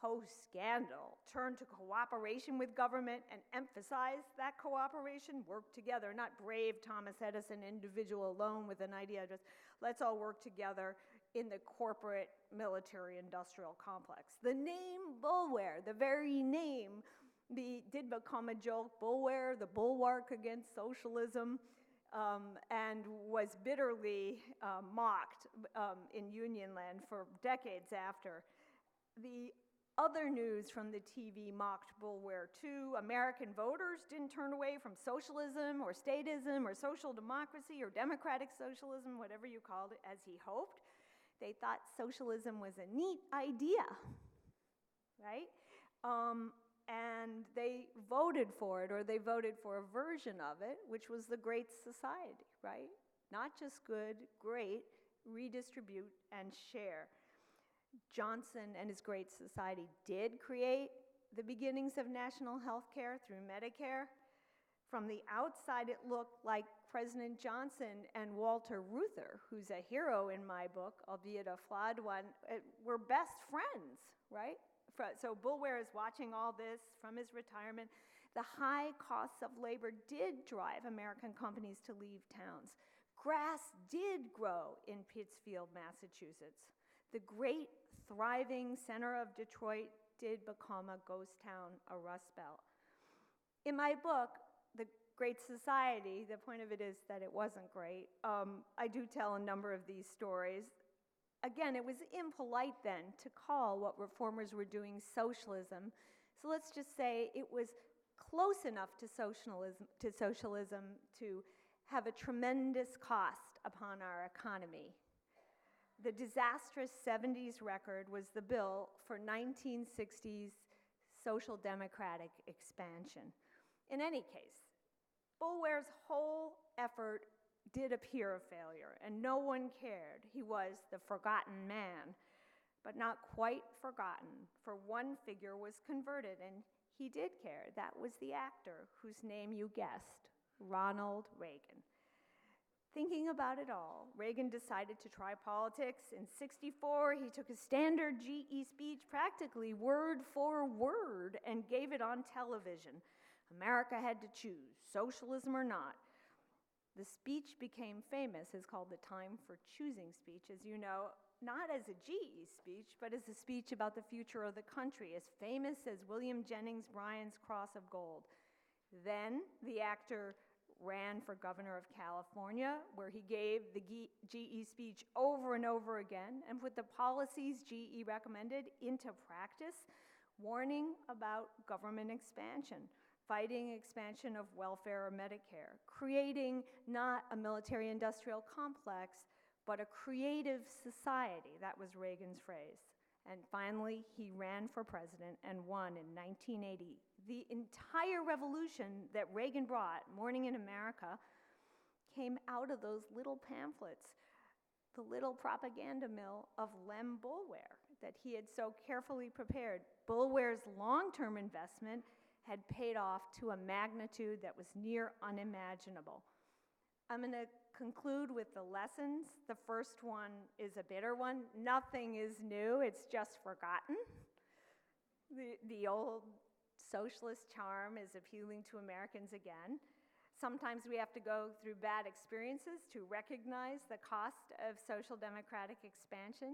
post-scandal, turned to cooperation with government and emphasized that cooperation, work together, not brave Thomas Edison individual alone with an idea, just let's all work together in the corporate military-industrial complex. The name Boulware, the very name, did become a joke. Boulware, the bulwark against socialism, and was bitterly mocked in Union Land for decades after. The other news from the TV mocked Boulware too. American voters didn't turn away from socialism or statism or social democracy or democratic socialism, whatever you called it, as he hoped. They thought socialism was a neat idea, right? And they voted for it, or they voted for a version of it, which was the Great Society, right? Not just good, great, redistribute and share. Johnson and his Great Society did create the beginnings of national health care through Medicare. From the outside, it looked like President Johnson and Walter Reuther, who's a hero in my book, albeit a flawed one, were best friends, right? So Boulware is watching all this from his retirement. The high costs of labor did drive American companies to leave towns. Grass did grow in Pittsfield, Massachusetts. The great, thriving center of Detroit did become a ghost town, a Rust Belt. In my book, The Great Society, the point of it is that it wasn't great. I do tell a number of these stories. Again, it was impolite then to call what reformers were doing socialism. So let's just say it was close enough to socialism to have a tremendous cost upon our economy. The disastrous 70s record was the bill for 1960s social democratic expansion. In any case, Boulware's whole effort did appear a failure, and no one cared. He was the forgotten man, but not quite forgotten, for one figure was converted, and he did care. That was the actor whose name you guessed, Ronald Reagan. Thinking about it all, Reagan decided to try politics. In '64, he took a standard GE speech, practically word for word, and gave it on television. America had to choose, socialism or not. The speech became famous. It's called the Time for Choosing speech, as you know, not as a GE speech, but as a speech about the future of the country, as famous as William Jennings Bryan's Cross of Gold. Then the actor ran for governor of California, where he gave the GE speech over and over again and put the policies GE recommended into practice, warning about government expansion, fighting expansion of welfare or Medicare, creating not a military-industrial complex, but a creative society. That was Reagan's phrase. And finally, he ran for president and won in 1980. The entire revolution that Reagan brought, Morning in America, came out of those little pamphlets, the little propaganda mill of Lem Boulware that he had so carefully prepared. Boulware's long-term investment had paid off to a magnitude that was near unimaginable. I'm going to conclude with the lessons. The first one is a bitter one. Nothing is new, it's just forgotten. The old socialist charm is appealing to Americans again. Sometimes we have to go through bad experiences to recognize the cost of social democratic expansion.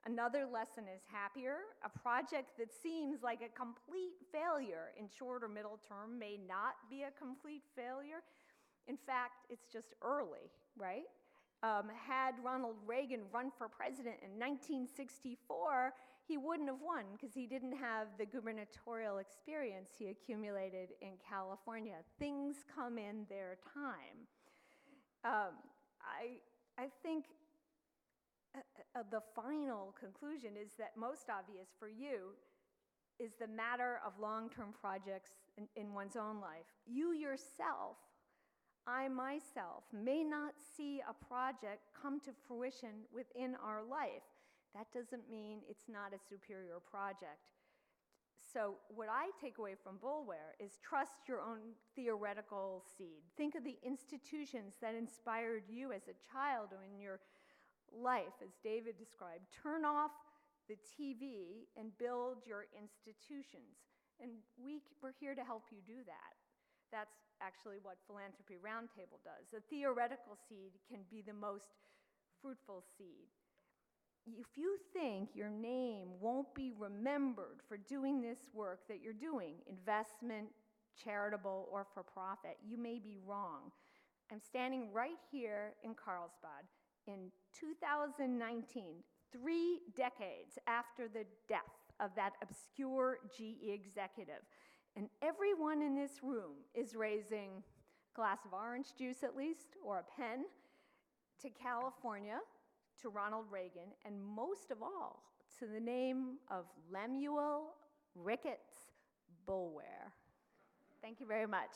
Another lesson is happier. A project that seems like a complete failure in short or middle term may not be a complete failure. In fact, it's just early, right? Had Ronald Reagan run for president in 1964, he wouldn't have won because he didn't have the gubernatorial experience he accumulated in California. Things come in their time. I think the final conclusion is that most obvious for you is the matter of long-term projects in one's own life. You yourself, I myself, may not see a project come to fruition within our life. That doesn't mean it's not a superior project. So what I take away from Boulware is trust your own theoretical seed. Think of the institutions that inspired you as a child or in your life, as David described. Turn off the TV and build your institutions. And we're here to help you do that. That's actually what Philanthropy Roundtable does. A theoretical seed can be the most fruitful seed. If you think your name won't be remembered for doing this work that you're doing, investment, charitable, or for profit, you may be wrong. I'm standing right here in Carlsbad in 2019, 3 decades after the death of that obscure GE executive. And everyone in this room is raising a glass of orange juice at least, or a pen, to California, to Ronald Reagan, and most of all, to the name of Lemuel Ricketts Boulware. Thank you very much.